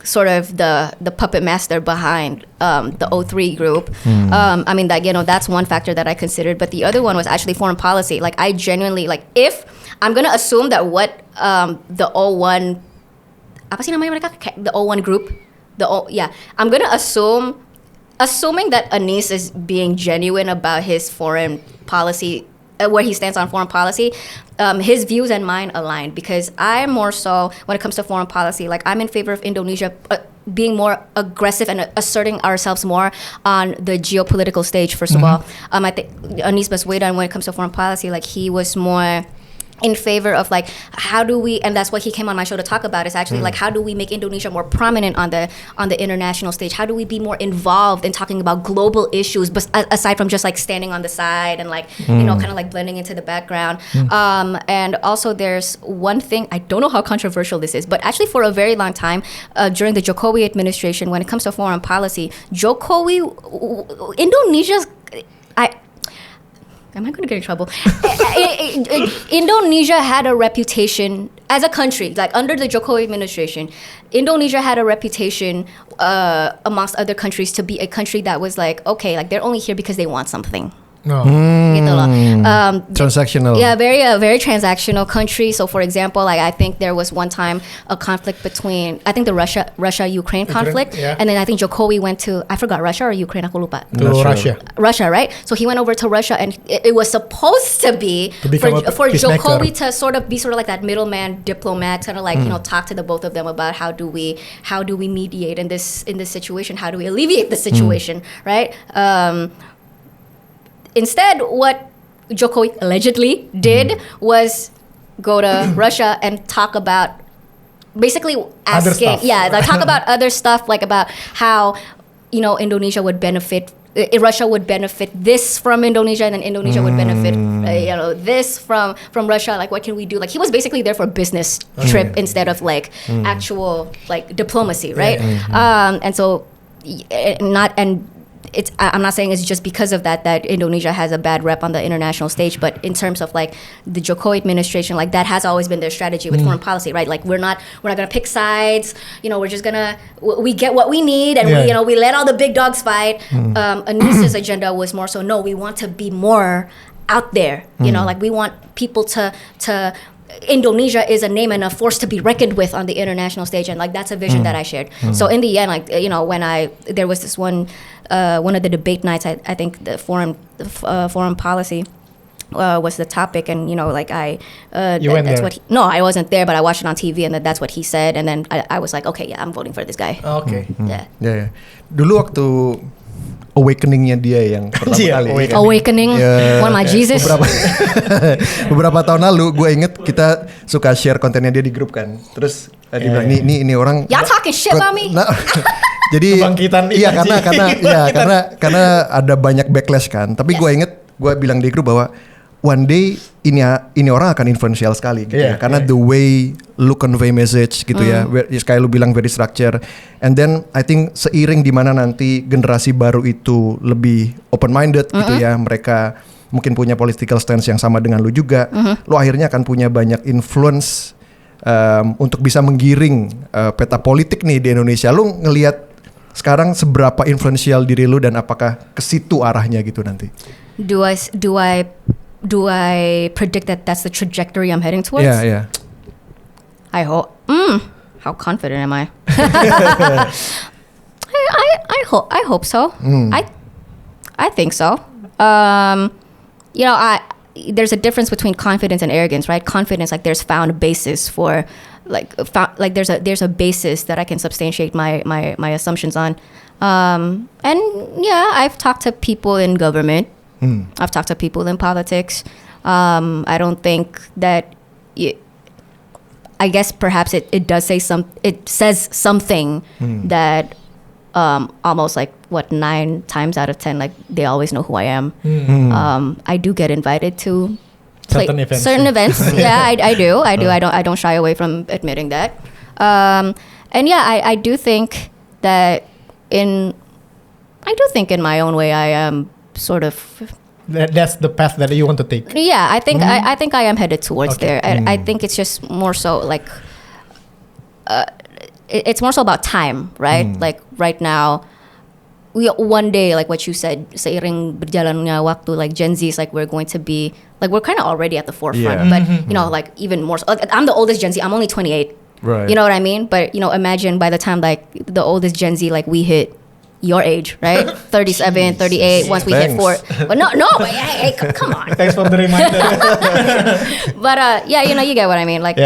sort of the puppet master behind the 03 group. I mean that's one factor that I considered, but the other one was actually foreign policy. Like I genuinely if I'm gonna assume that what the 01 apa sih namanya mereka the 01 group I'm gonna assuming that Anies is being genuine about his foreign policy, where he stands on foreign policy, his views and mine align, because I'm more so when it comes to foreign policy, like I'm in favor of Indonesia being more aggressive and asserting ourselves more on the geopolitical stage. First of all, I think Anies Baswedan, when it comes to foreign policy, like he was more in favor of like how do we, and that's what he came on my show to talk about, is actually like how do we make Indonesia more prominent on the international stage? How do we be more involved in talking about global issues, but aside from just like standing on the side and like kind of like blending into the background. And also there's one thing, I don't know how controversial this is, but actually for a very long time during the Jokowi administration, when it comes to foreign policy, Indonesia's am I going to get in trouble? Indonesia had a reputation as a country, like under the Jokowi administration, Indonesia had a reputation amongst other countries to be a country that was like, okay, like they're only here because they want something. No. Gitu loh. Transactional. Yeah, very transactional country. So for example, like I think there was one time a conflict between, I think the Russia-Ukraine conflict, yeah. and then I think Jokowi went to, I forgot, Russia or Ukraine, aku lupa. To Russia. Russia, right? So he went over to Russia, and it was supposed to be become for a peacemaker. Jokowi to sort of be sort of like that middleman diplomat, kind of like talk to the both of them about how do we mediate in this situation, how do we alleviate the situation, right? Instead, what Jokowi allegedly did was go to Russia and talk about basically Other asking, stuff. like talk about other stuff, like about how Indonesia would benefit, Russia would benefit this from Indonesia, and then Indonesia would benefit this from Russia. Like what can we do? Like he was basically there for a business trip instead of like actual like diplomacy, right? And so I'm not saying it's just because of that Indonesia has a bad rep on the international stage, but in terms of like the Jokowi administration, like that has always been their strategy with foreign policy, right? Like we're not gonna pick sides, we're just we get what we need, and we let all the big dogs fight. Anis's agenda was more so, no, we want to be more out there, like we want people to Indonesia is a name and a force to be reckoned with on the international stage, and like that's a vision that I shared. So in the end, like when there was this one of the debate nights, I think the foreign policy was the topic, and like I You went that's there? what no, I wasn't there, but I watched it on TV, and that's what he said, and then I was like, okay, yeah, I'm voting for this guy. Oke. Yeah. Ya. Dulu waktu awakeningnya dia yang pertama Iya, kali. awakening. Awakening, one my Jesus. Beberapa tahun lalu gue inget kita suka share kontennya dia di grup kan. Terus dia bilang ini orang. Y'all talking shit about me? Nah, jadi Kebangkitan iya energi. karena ada banyak backlash kan. Tapi gue inget gue bilang di grup bahwa one day ini orang akan influential sekali gitu ya. Karena the way lu convey message gitu ya. Kayak lu bilang very structure. And then I think seiring dimana nanti generasi baru itu lebih open minded gitu ya. Mereka mungkin punya political stance yang sama dengan lu juga. Lu akhirnya akan punya banyak influence untuk bisa menggiring peta politik nih di Indonesia. Lu ngelihat sekarang seberapa influential diri lu dan apakah ke situ arahnya gitu nanti? Do I predict that that's the trajectory I'm heading towards? Yeah. I hope. How confident am I? I hope so. I think so. There's a difference between confidence and arrogance, right? Confidence, like there's found basis for, there's a basis that I can substantiate my assumptions on. And yeah, I've talked to people in government. I've talked to people in politics. I don't think that. I guess perhaps it does say it says something that almost like 9 times out of 10 like they always know who I am. I do get invited to certain events. Yeah, I do. I don't shy away from admitting that. And yeah, I do think that in my own way I am sort of. That's the path that you want to take. Yeah, I think I am headed towards there. I think it's just more so like it's more so about time, right? Like right now, one day, like what you said, seiring berjalannya waktu, like Gen Z is like we're going to be like we're kind of already at the forefront, but like even more. So, like, I'm the oldest Gen Z. I'm only 28. Right. You know what I mean? But imagine by the time like the oldest Gen Z, like we hit your age, right? 37, 38, once we hit 4. But no, but hey, come on. Thanks for the reminder. But yeah, you get what I mean. Like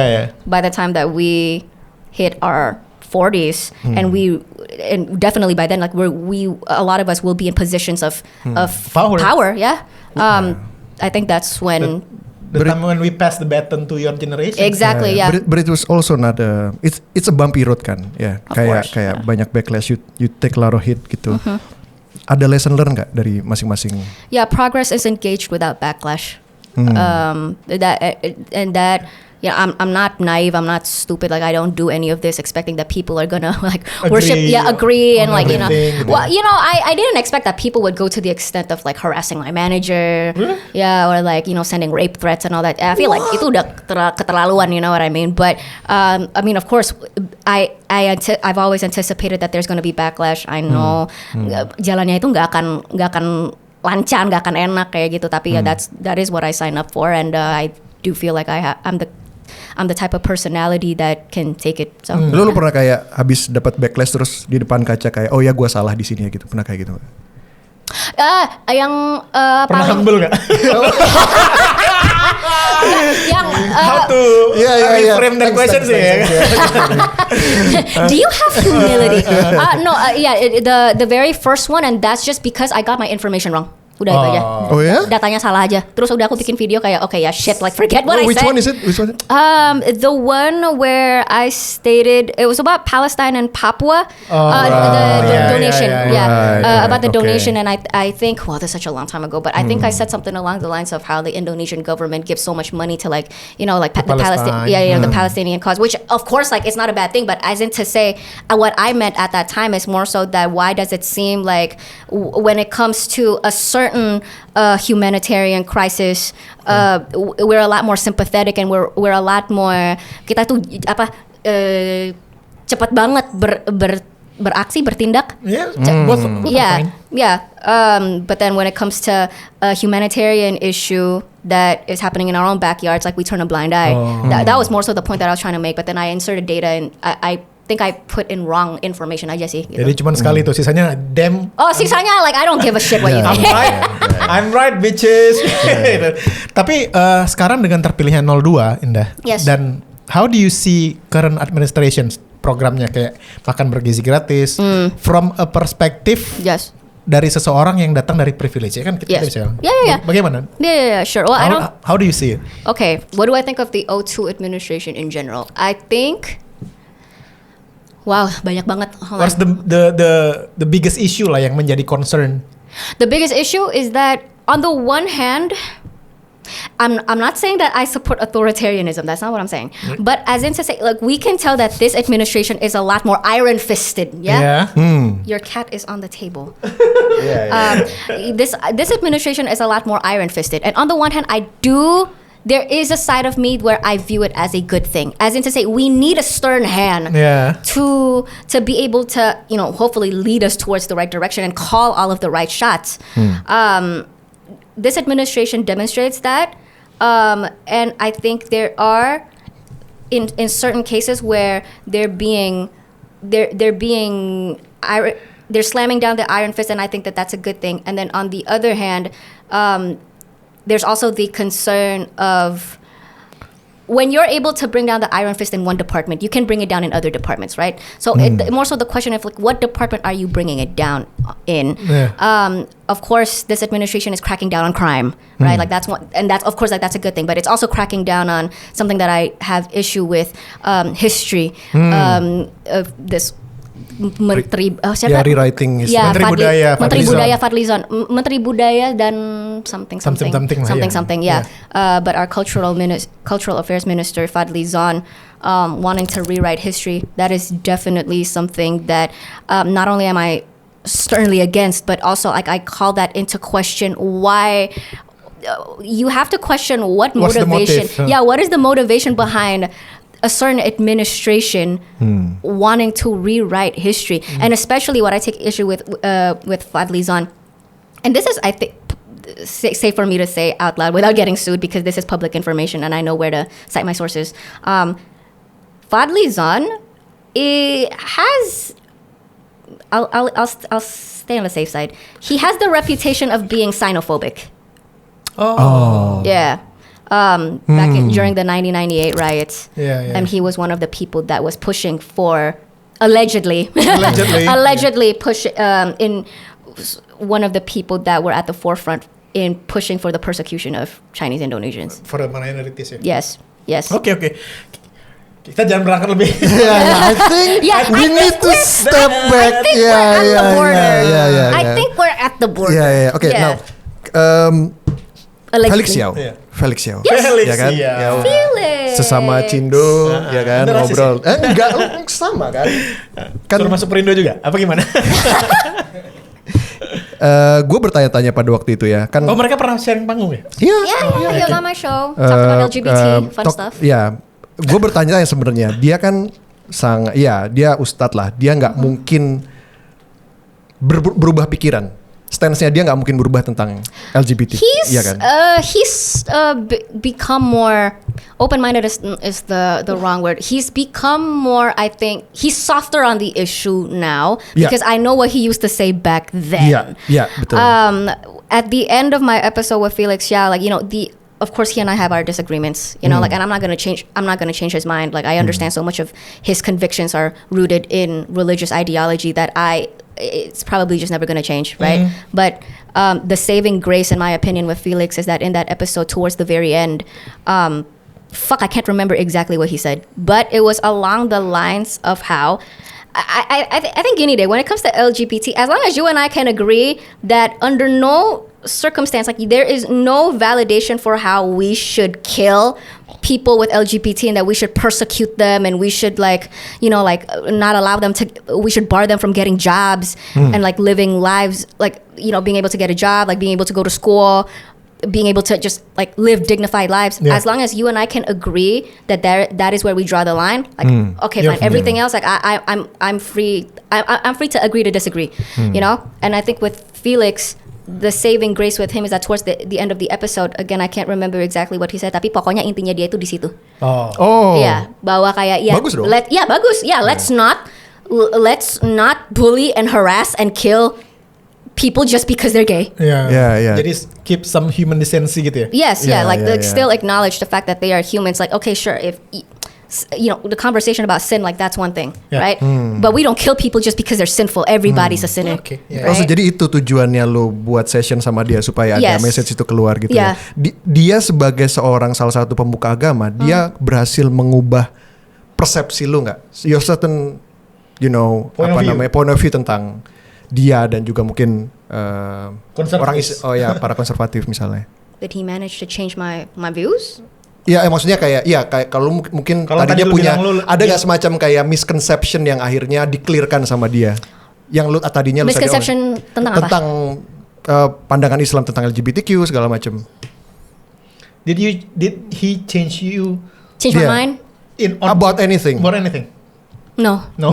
by the time that we hit our 40s and definitely by then, like a lot of us will be in positions of power. Yeah. I think that's when the time when we pass the baton to your generation. Exactly, yeah. But it was also not it's a bumpy road kan, ya. Kayak banyak backlash, you take a lot of hit gitu. Ada lesson learn nggak dari masing-masing? Yeah, progress is engaged without backlash. I'm not naive. I'm not stupid. Like I don't do any of this expecting that people are gonna like worship. Yeah, agree and like Well, I didn't expect that people would go to the extent of like harassing my manager. Really? Yeah, or like sending rape threats and all that. I feel like itu udah keterlaluan. You know what I mean? But I mean, of course, I've always anticipated that there's gonna be backlash. I know jalannya itu nggak akan lancar, nggak akan enak kayak gitu. Tapi that is what I signed up for, and I do feel like I'm the type of personality that can take it. So. Lu pernah kayak habis dapat backlash terus di depan kaca kayak oh ya gue salah di sini ya gitu, pernah kayak gitu? Pernah humble nggak? How to reframe that question sih ya? Do you have humility? No, the very first one, and that's just because I got my information wrong. Udah itu aja. Oh ya? Datanya salah aja. Terus udah aku bikin video kayak okay ya shit like forget what I said. Which one is it? The one where I stated it was about Palestine and Papua. The donation. About the donation, and I think that's such a long time ago, but I think I said something along the lines of how the Indonesian government gives so much money to like the Palestine, the Palestinian cause, which of course like it's not a bad thing, but as in to say what I meant at that time is more so that why does it seem like when it comes to a certain humanitarian crisis, we're a lot more sympathetic and we're a lot more kita tuh cepat banget beraksi bertindak. But then when it comes to a humanitarian issue that is happening in our own backyards, like we turn a blind eye. That was more so the point that I was trying to make. But then I inserted data and I think I put in wrong information aja sih. Gitu. Jadi cuma sekali tuh, sisanya damn. Oh, sisanya like I don't give a shit what you think. I'm right bitches. Tapi sekarang dengan terpilihnya 02 Indah. Yes. Dan how do you see current administration programnya kayak makan bergizi gratis from a perspective dari seseorang yang datang dari privilege ya kan kita Yes. bisa. Yeah. Bagaimana? Yeah, sure. Well, I don't. How do you see it? Okay, what do I think of the O2 administration in general? I think, wow, banyak banget. Hold on. What's the biggest issue lah yang menjadi concern? The biggest issue is that on the one hand, I'm not saying that I support authoritarianism. That's not what I'm saying. But as in to say, like, we can tell that this administration is a lot more iron-fisted. Yeah. Your cat is on the table. This administration is a lot more iron-fisted. And on the one hand, there is a side of me where I view it as a good thing. As in to say, we need a stern hand to be able to, hopefully lead us towards the right direction and call all of the right shots. This administration demonstrates that. And I think there are, in certain cases where they're slamming down the iron fist, and I think that that's a good thing. And then on the other hand, there's also the concern of when you're able to bring down the iron fist in one department, you can bring it down in other departments, right? So more so the question of like, what department are you bringing it down in? Of course, this administration is cracking down on crime, right? Like that's one, and that's of course like that's a good thing. But it's also cracking down on something that I have issue with, history of this. Menteri rewriting history. Menteri Budaya Fadli Zon. Menteri Budaya dan something. But our cultural affairs minister Fadli Zon wanting to rewrite history, that is definitely something that not only am I sternly against, but also like I call that into question. Why you have to question what motivation? What is the motivation behind a certain administration wanting to rewrite history, and especially what I take issue with Fadli Zon, and this is I think safe for me to say out loud without getting sued because this is public information and I know where to cite my sources. Fadli Zon has, I'll stay on the safe side. He has the reputation of being xenophobic. Yeah. Back during the 1998 riots, and he was one of the people that was pushing for allegedly push in one of the people that were at the forefront in pushing for the persecution of Chinese Indonesians. For the minorities ya. Yes. Okay. Kita jangan berangkat lebih. I think we need to step back. I think we're at the border. Okay, now Felix Yao. Yes. Ya kan? Felix. Sesama Cindo, ya kan, ngobrol. Enggak, sama kan? Suruh masuk Perindo juga? Apa gimana? Gue bertanya-tanya pada waktu itu ya kan. Oh, mereka pernah sharing panggung ya? Iya, on my show. Talk about LGBT, fun stuff. Ya, gue bertanya sebenarnya. Dia kan dia ustadz lah. Dia nggak mungkin berubah pikiran. Stance-nya dia nggak mungkin berubah tentang LGBT. He's become more open-minded is the wrong word. He's become more, I think, he's softer on the issue now because I know what he used to say back then. Betul. At the end of my episode with Felix Yao, like, of course he and I have our disagreements, like, and I'm not going to change his mind. Like, I understand so much of his convictions are rooted in religious ideology that it's probably just never going to change, right? But the saving grace, in my opinion, with Felix is that in that episode towards the very end, I can't remember exactly what he said, but it was along the lines of how I think gini deh, when it comes to LGBT, as long as you and I can agree that under no circumstance, like, there is no validation for how we should kill people with LGBT and that we should persecute them and we should not allow them to, we should bar them from getting jobs and like living lives, like, being able to get a job, like being able to go to school, being able to just like live dignified lives. As long as you and I can agree that that is where we draw the line, like, okay, fine. Everything else, like, I'm free to agree to disagree, And I think with Felix, the saving grace with him is that towards the end of the episode, again, I can't remember exactly what he said, tapi pokoknya intinya dia itu di situ. Bahwa kayak bagus dong. Bagus. Let's not bully and harass and kill people just because they're gay. Jadi keep some human decency gitu ya. Yes, still acknowledge the fact that they are humans. Like, okay, sure, if the conversation about sin, like that's one thing, Yeah. right? But we don't kill people just because they're sinful. Everybody's a sinner. Okay, yeah. Oh, so right? jadi itu tujuannya lo buat session sama dia supaya ada Yes. message itu keluar gitu Yeah. ya. Dia sebagai seorang salah satu pemuka agama, dia berhasil mengubah persepsi lo nggak? Your certain, Point of view. point of view tentang dia dan juga mungkin Konservatif. para konservatif misalnya. Did he manage to change my views? Iya, maksudnya kayak kalau mungkin Kalau tadi tadinya lu punya bilang lu- ada nggak semacam kayak misconception yang akhirnya di-clearkan sama dia, yang lu tadinya lu Misconception tentang apa? tentang pandangan Islam tentang LGBTQ segala macam. Did he change you Change Yeah. my mind? About anything. About anything? No. No,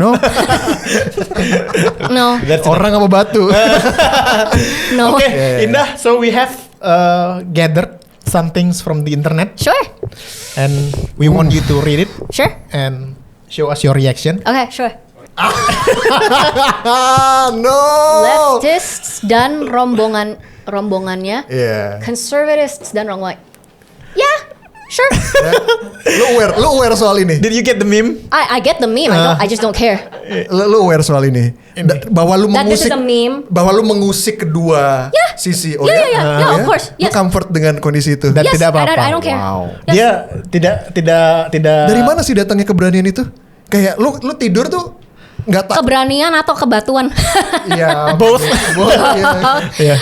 No. That's orang apa batu? No. Okay, Yeah. Indah. So we have gathered some things from the internet, Sure. and we want you to read it Sure. and show us your reaction. Okay, sure. No. Leftists dan rombongannya. Iya. Conservatists dan rombongan. Yeah, sure. Lu aware soal ini? Did you get the meme? I get the meme. I just don't care. Lu aware soal ini? Bahwa lu That this is mengusik, a meme. bahwa lu mengusik kedua sisi. Oh Yeah, ya? yeah, of course. Lu Yes. comfort dengan kondisi itu. Dan Yes, tidak apa-apa. I don't care. Wow. Yes. Dia tidak. Dari mana sih datangnya keberanian itu? Kayak lu tidur tuh nggak tak? Keberanian atau kebatuan? Iya. Both. Iya. Iya.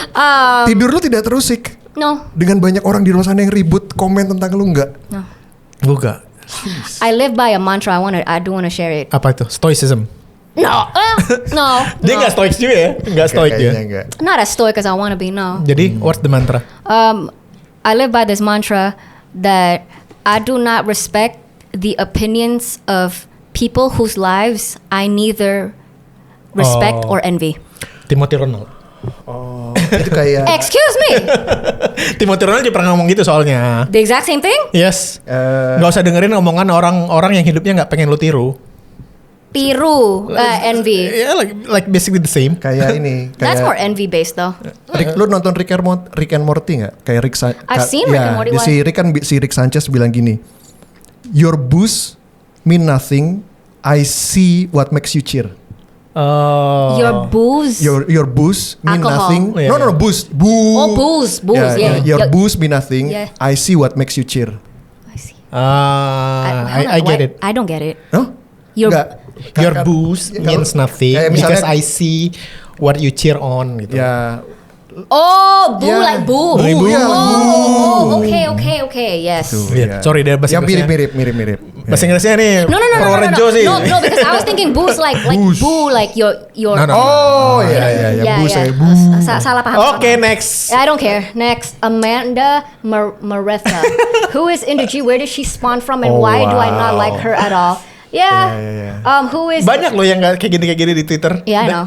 Tidur lu tidak terusik No, dengan banyak orang di luar sana yang ribut komen tentang lu nggak? no. Bukan. I live by a mantra. I do want to share it. Apa itu? Stoicism. No, no. Dia nggak stoik juga ya? Nggak stoik Kayaknya ya. nggak. Not as stoic as I want to be. No. Jadi, what's the mantra? I live by this mantra that I do not respect the opinions of people whose lives I neither respect Oh. or envy. Timothy Ronald. Itu kayak Excuse me. Timothy Ronald juga pernah ngomong gitu soalnya. The exact same thing? Yes. eh, Nggak usah dengerin omongan orang-orang yang hidupnya nggak pengen lu tiru. Tiru, envy. Yeah, like basically the same. kayak ini. That's more Kayak envy based though. Lu nonton Rick and Morty nggak? Kayak Rick I've seen Rick and Morty, Si Rick Sanchez bilang gini, your booze mean nothing. I see what makes you cheer. Oh. Your booze. Your booze mean Alcohol. nothing. Yeah. No, booze. Oh, booze, yeah. Your booze mean nothing. Yeah. I see what makes you cheer. I see. I get it. I don't get it. Huh? Your Nggak. Your Kan- booze ya, means kalau- nothing kayak misalnya- because I see what you cheer on gitu. Ya, Oh, boo, Yeah. like boo. Boo, yeah, Oh, okay, yes. Tuh, Iya, ya. sorry deh bahasa Yang Inggrisnya. mirip. Bahasa Inggrisnya nih No, Purworejo sih. No, because I was thinking booze like Booze. boo, like your. No, no. Oh, ya, booze saya boo. Salah paham. Oke, next. I don't care. Next, Amanda Maretha. Who is Indoji? Where did she spawn from, and Oh, why do I not wow. like her at all? Yeah. Who is? Banyak loh yang nggak kayak gini di Twitter. Yeah, I know.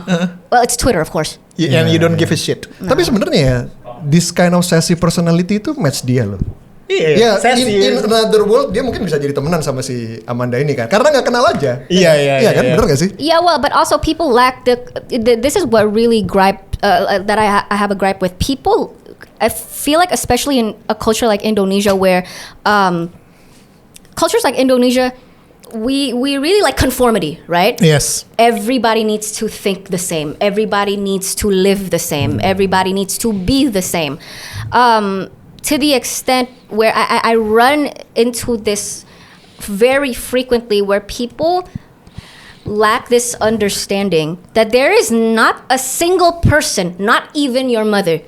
Well, it's Twitter, of course. And you don't give a shit. Tapi sebenarnya ya, this kind of sassy personality itu match dia loh. Iya, Ya, sassy. in another world dia mungkin bisa jadi temenan sama si Amanda ini kan, karena nggak kenal aja. Iya, kan, bener gak sih? Yeah, well, but also people lack the this is what really that I have a gripe with people. I feel like especially in a culture like Indonesia, where cultures like Indonesia, we really like conformity, right? Yes. Everybody needs to think the same. Everybody needs to live the same. Everybody needs to be the same. To the extent where I run into this very frequently, where people lack this understanding that there is not a single person, not even your mother,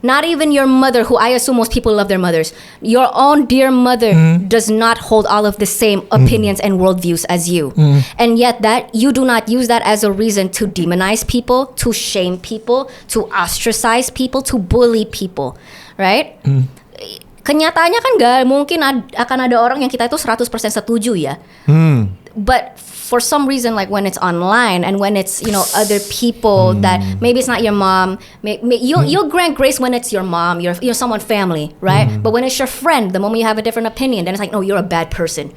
who I assume most people love their mothers. Your own dear mother does not hold all of the same opinions and worldviews as you. And yet that you do not use that as a reason to demonize people, to shame people, to ostracize people, to bully people. Right? Kenyataannya kan gak mungkin akan ada orang yang kita itu 100% setuju ya. But for some reason, like when it's online and when it's other people that maybe it's not your mom, you'll grant grace when it's your mom, you're someone family, right? But when it's your friend, the moment you have a different opinion, then it's like, no, you're a bad person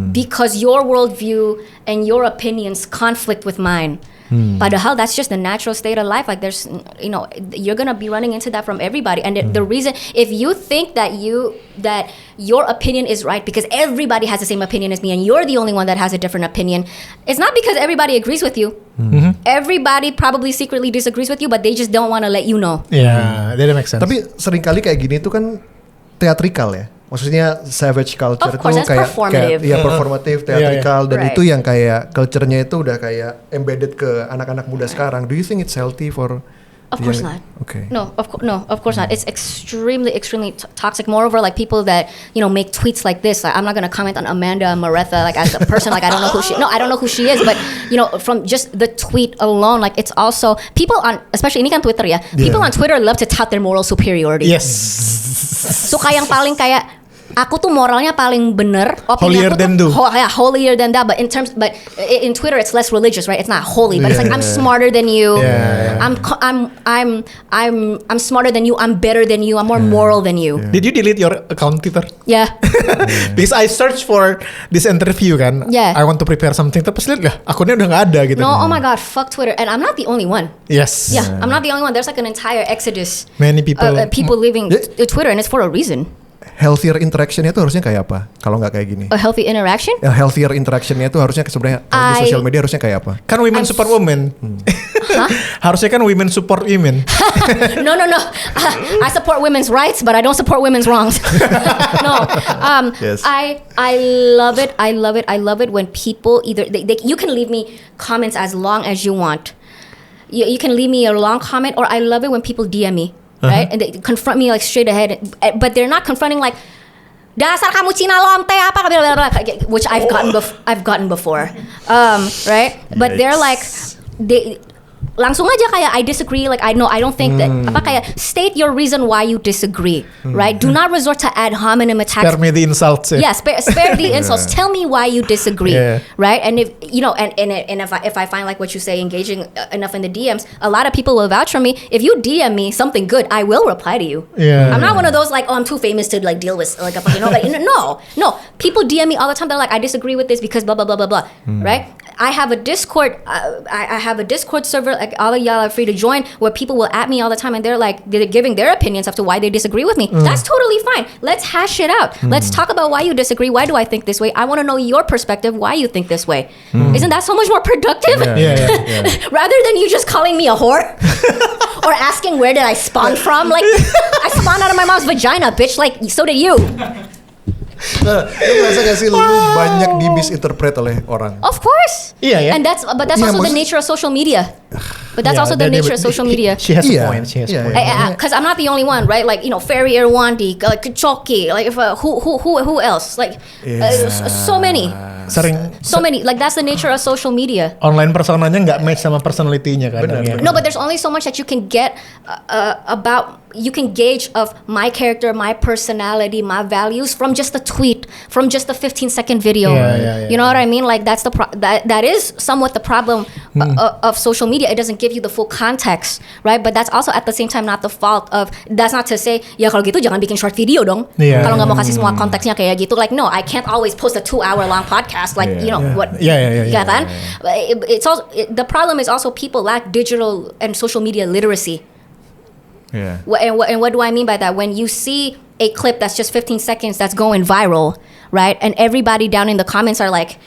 because your worldview and your opinions conflict with mine. Padahal that's just the natural state of life. Like there's, you're gonna be running into that from everybody. And the reason, if you think that your opinion is right because everybody has the same opinion as me and you're the only one that has a different opinion, it's not because everybody agrees with you. Everybody probably secretly disagrees with you, but they just don't want to let you know. Yeah, that makes sense. Tapi seringkali kayak gini tuh kan teatrikal ya. Maksudnya savage culture Of course, tuh that's kayak performative. performative, teatrikal, dan Right. itu yang kayak culture-nya itu udah kayak embedded ke anak-anak muda sekarang. Do you think it's healthy for? Of course not. Okay. No, of course not. It's extremely toxic. Moreover, like people that make tweets like this. Like, I'm not gonna comment on Amanda Maretha like as a person. Like I don't know who she. No, I don't know who she is. But from just the tweet alone, like it's also people on, especially ini kan Twitter ya. People on Twitter love to tout their moral superiority. Yes. Suka yang paling kayak aku tuh moralnya paling bener. Holier than thou. Holier than thou. But in Twitter it's less religious, right? It's not holy, but it's like I'm smarter than you. Yeah. I'm smarter than you. I'm better than you. I'm more moral than you. Did you delete your account Twitter? Yeah. Because I searched for this interview kan. Yeah. I want to prepare something. Terus lihat lah, akunnya udah nggak ada gitu. No, oh my God, fuck Twitter. And I'm not the only one. Yes. Yeah, I'm not the only one. There's like an entire exodus. Many people. People leaving Twitter, and it's for a reason. Healthier interaction-nya itu harusnya kayak apa? Kalau nggak kayak gini. A healthy interaction? Healthier interaction-nya itu harusnya sebenarnya di sosial media harusnya kayak apa? Kan women support women. Harusnya kan women support women. No. I support women's rights, but I don't support women's wrongs. No. Yes. I love it. I love it when people either you can leave me comments as long as you want. You can leave me a long comment, or I love it when people DM me. Right, and they confront me like straight ahead, but they're not confronting like dasar kamu Cina lomte apa, which I've gotten before, right? But they're like they langsung aja kayak I disagree, like I don't think that apa kayak state your reason why you disagree, right? Do not resort to ad hominem attacks. Spare me the insults. Yeah, spare the insults. Tell me why you disagree, right? And if if I find like what you say engaging enough in the DMs, a lot of people will vouch for me. If you DM me something good, I will reply to you. Yeah. I'm not one of those like, oh, I'm too famous to like deal with like a no. People DM me all the time. They're like, I disagree with this because blah blah blah blah blah, right? I have a Discord. I have a Discord server. Like all of y'all are free to join, where people will at me all the time, and they're giving their opinions as to why they disagree with me. That's totally fine. Let's hash it out. Let's talk about why you disagree. Why do I think this way? I want to know your perspective. Why you think this way? Isn't that so much more productive? Yeah. Rather than you just calling me a whore or asking where did I spawn from? Like I spawned out of my mom's vagina, bitch. Like so did you. Lu merasa gak sih lu banyak di misinterpret oleh orang? Of course. Yeah. And that's also the nature of social media. But that's Yeah, also the nature of social media. She has a point. She has a point. Because I'm not the only one, right? Like Ferry Irwandi, like Kuchoki, like if who else? Like so many. So many. Like that's the nature of social media. Online personanya nggak match sama personality-nya kadang ya. No, but there's only so much that you can get you can gauge of my character, my personality, my values from just a tweet, from just a 15-second video. Yeah. You know what I mean? Like that's that is somewhat the problem of social media. It doesn't give you the full context, right? But that's also at the same time not the fault of. That's not to say ya kalau gitu jangan bikin short video dong. Yeah. Kalau nggak mau kasih semua konteksnya kayak gitu. Like no, I can't always post a 2-hour long podcast. Like what? Yeah. Kan? It's also the problem is also people lack digital and social media literacy. Yeah. And what do I mean by that? When you see a clip that's just 15 seconds that's going viral, right? And everybody down in the comments are like,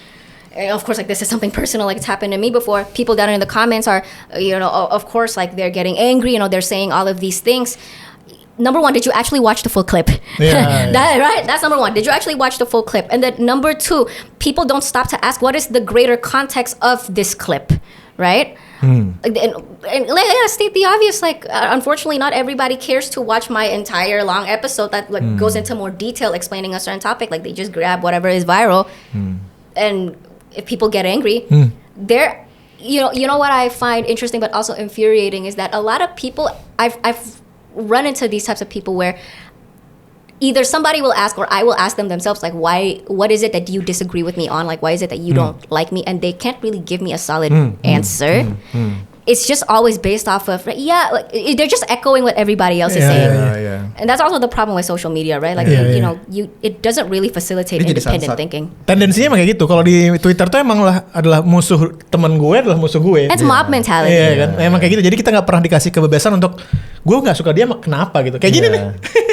of course, like this is something personal, like it's happened to me before. People down in the comments are, of course, like they're getting angry, they're saying all of these things. Number one, did you actually watch the full clip? Yeah. Right? That's number one. Did you actually watch the full clip? And then number two, people don't stop to ask, what is the greater context of this clip, right? And let's state the obvious, like unfortunately not everybody cares to watch my entire long episode that like goes into more detail explaining a certain topic. Like they just grab whatever is viral. And if people get angry, they're you know what I find interesting but also infuriating is that a lot of people I've run into these types of people where either somebody will ask or I will ask them themselves, like, what is it that you disagree with me on? Like, why is it that you don't like me? And they can't really give me a solid answer. it's just always based off of they're just echoing what everybody else is Yeah, saying. Yeah. And that's also the problem with social media, right? Like Yeah, you yeah. know, it doesn't really facilitate Dia jadi independent samsak. thinking. Tendensinya emang kayak gitu. Kalau di Twitter tuh emang adalah musuh teman gue adalah musuh gue. It's mob mentality. Iya kan, emang kayak gitu. Jadi kita nggak pernah dikasih kebebasan untuk gue nggak suka dia, kenapa gitu. Kayak gini nih.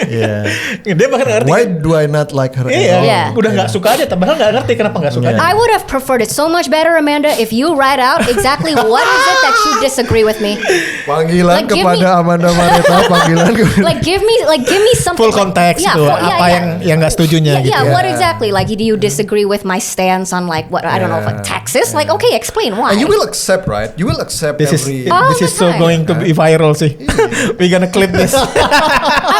Yeah. Dia bahkan nggak ngerti. Why do I not like her? Iya, Yeah. udah nggak suka aja. Padahal nggak ngerti kenapa nggak suka. I would have preferred it so much better, Amanda, if you write out exactly what is it that you disagree with me. Panggilan Like, give kepada Amanda Mareta, panggilan Like give me something. Full context Yeah, tuh. full- yeah, apa yeah. yang nggak setujunya gitu. Yeah, Yeah. what exactly? Like, do you disagree with my stance on like what I don't know, like taxes? Like, okay, explain why. And you will accept, right? You will accept This is every. All this the is so time. going to be viral sih. We gonna clip this. I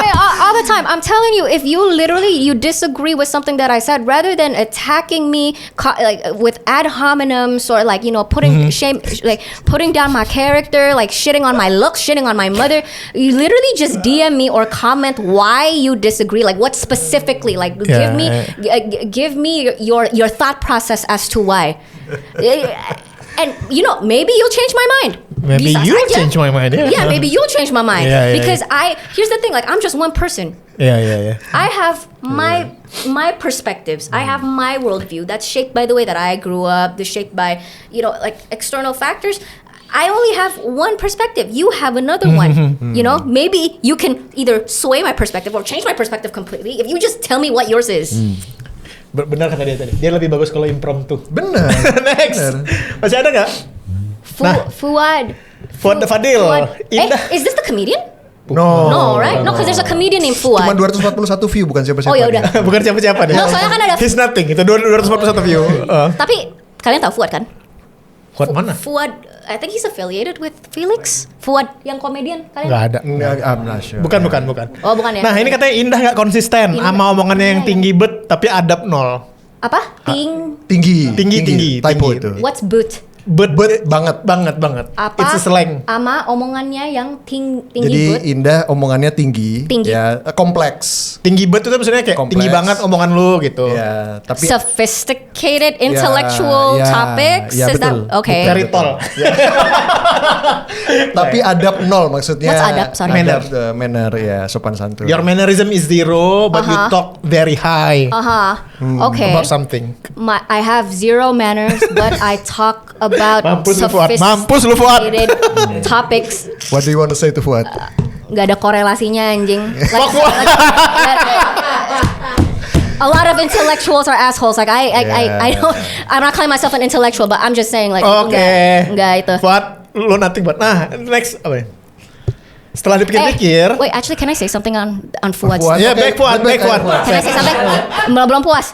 mean, all the time. I'm telling you, if you literally you disagree with something that I said, rather than attacking me like with ad hominems or like putting shame, like putting down my character, like shitting on my looks, shitting on my mother, you literally just DM me or comment why you disagree, like what specifically, like give me your thought process as to why. And maybe you'll change my mind. Maybe Bisa you saja. change my mind. Yeah, maybe you'll change my mind. Yeah, yeah, Because here's the thing, like I'm just one person. Yeah. I have my perspectives. I have my worldview that's shaped by the way that I grew up, that's shaped by, like external factors. I only have one perspective. You have another one. Maybe you can either sway my perspective or change my perspective completely if you just tell me what yours is. Benar kata dia tadi. Dia lebih bagus kalau impromptu. Benar. Next. Benar. Masih ada nggak? Nah. Fuad Fadil. Indah. Is this the comedian? No. No, right? No, because there's a comedian named Fuad. Cuma 241 view, bukan siapa-siapa. Oh, ya udah. Bukan siapa-siapa deh. No, soalnya kan ada- He's nothing. Itu 241 view. Tapi kalian tahu Fuad kan? Fuad mana? Fuad, I think he's affiliated with Felix. Fuad yang komedian kalian? Nggak ada. Nggak, I'm not sure. Bukan. Oh, bukan ya? Nah, ini katanya Indah nggak konsisten Indah. sama omongannya yang Iya, tinggi bet tapi adab nol. Apa? Tinggi. Typo Tinggi. itu. What's boot? Bet banget. banget. Apa? It's a slang. Ama omongannya yang tinggi Jadi boot. Indah omongannya tinggi. Tinggi. Ya, kompleks. Tinggi bet itu maksudnya kayak Kompleks. tinggi banget omongan lu gitu. Ya, tapi Sophisticated intellectual ya, topics. ya, Is betul. that okay? Very tall. tapi adab nol maksudnya. What's adab? Sorry. Adab, manner ya, sopan santun. Your mannerism is 0 but you talk very high Okay. about something. I have zero manners, but I talk about Mampus lu, Fuad. Mampus lu, Fuad. sophisticated topics. What do you want to say to Fuad? Gak ada korelasinya anjing. Fuck, Fuad. A lot of intellectuals are assholes. Like I don't. I'm not calling myself an intellectual, but I'm just saying like. Oke. Enggak itu. Fuad, lu nothing but. Nah, next apa ya? Setelah dipikir-pikir. Wait, actually, can I say something on Fuad's? Fuad. Ya, Okay, back Fuad. Can I say something? Belum puas.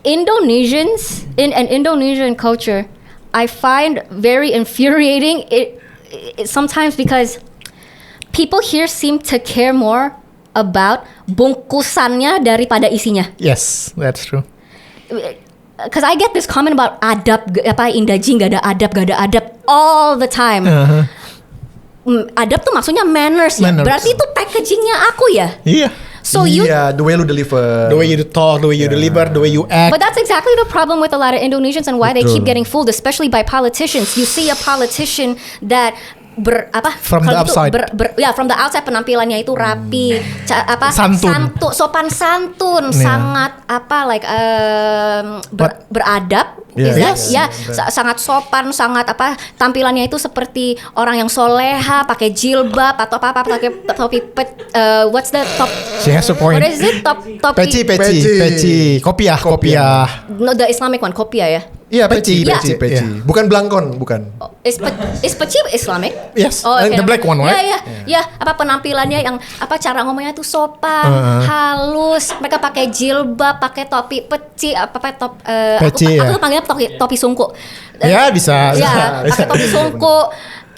Indonesians in an Indonesian culture, I find very infuriating. It sometimes because people here seem to care more about bungkusannya daripada isinya. Yes, that's true. Because I get this comment about adab, apa Indaji gak ada adab all the time. Adab tuh maksudnya manners ya. Manners. Berarti itu packagingnya aku ya. Iya. So you. Iya, the way lu deliver. The way you talk, the way you deliver, the way you act. But that's exactly the problem with a lot of Indonesians and why they Betul. keep getting fooled, especially by politicians. You see a politician that From the outside. From the outside penampilannya itu rapi, Santun. sopan santun, Yeah. sangat beradab. Yeah. Yes. Ya, sangat sopan, sangat tampilannya itu seperti orang yang soleha, pakai jilbab atau apa pakai topi what's the top? She has a point. What is it? Topi. Peci. Kopiah. No, the Islamic one, kopiah ya. Iya, peci. Iya. Bukan blangkon, bukan. Is peci Islamic? Yes, okay. the black one, right? Ya, penampilannya yang cara ngomongnya tuh sopan, halus. Mereka pakai jilbab, pakai topi peci, Peci, aku ya. tuh panggilnya topi sungku. Ya, bisa. Ya, pakai topi sungku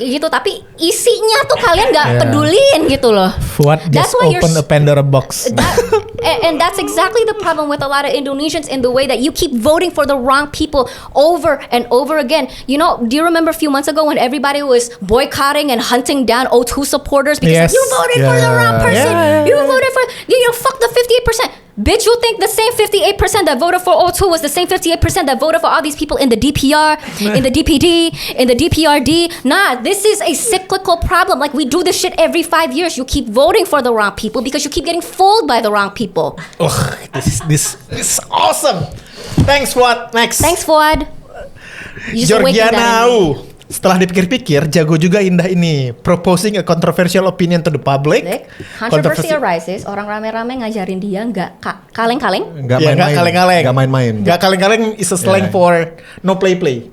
gitu, tapi isinya tuh kalian nggak pedulin gitu loh. Fuad just open a Pandora box. And that's exactly the problem with a lot of Indonesians in the way that you keep voting for the wrong people over and over again. You know, do you remember a few months ago when everybody was boycotting and hunting down O2 supportters because Yes. you voted for the wrong person? Yeah. You voted for fuck the 58%. Bitch, you think the same 58% that voted for O2 was the same 58% that voted for all these people in the DPR, in the DPD, in the DPRD? Nah, this is a cyclical problem. Like, we do this shit every 5 years. You keep voting for the wrong people because you keep getting fooled by the wrong people. Oh, this is awesome. Thanks, Fuad. Next. Thanks, Fuad. You just awakened that Georgiana in me. Wu. Setelah dipikir-pikir, jago juga Indah ini. Proposing a controversial opinion to the public. Controversy arises, orang rame-rame ngajarin dia nggak kaleng-kaleng. Nggak Ya, nggak main-main. kaleng-kaleng. Nggak main-main. Nggak kaleng-kaleng is a slang Yeah. for no play-play.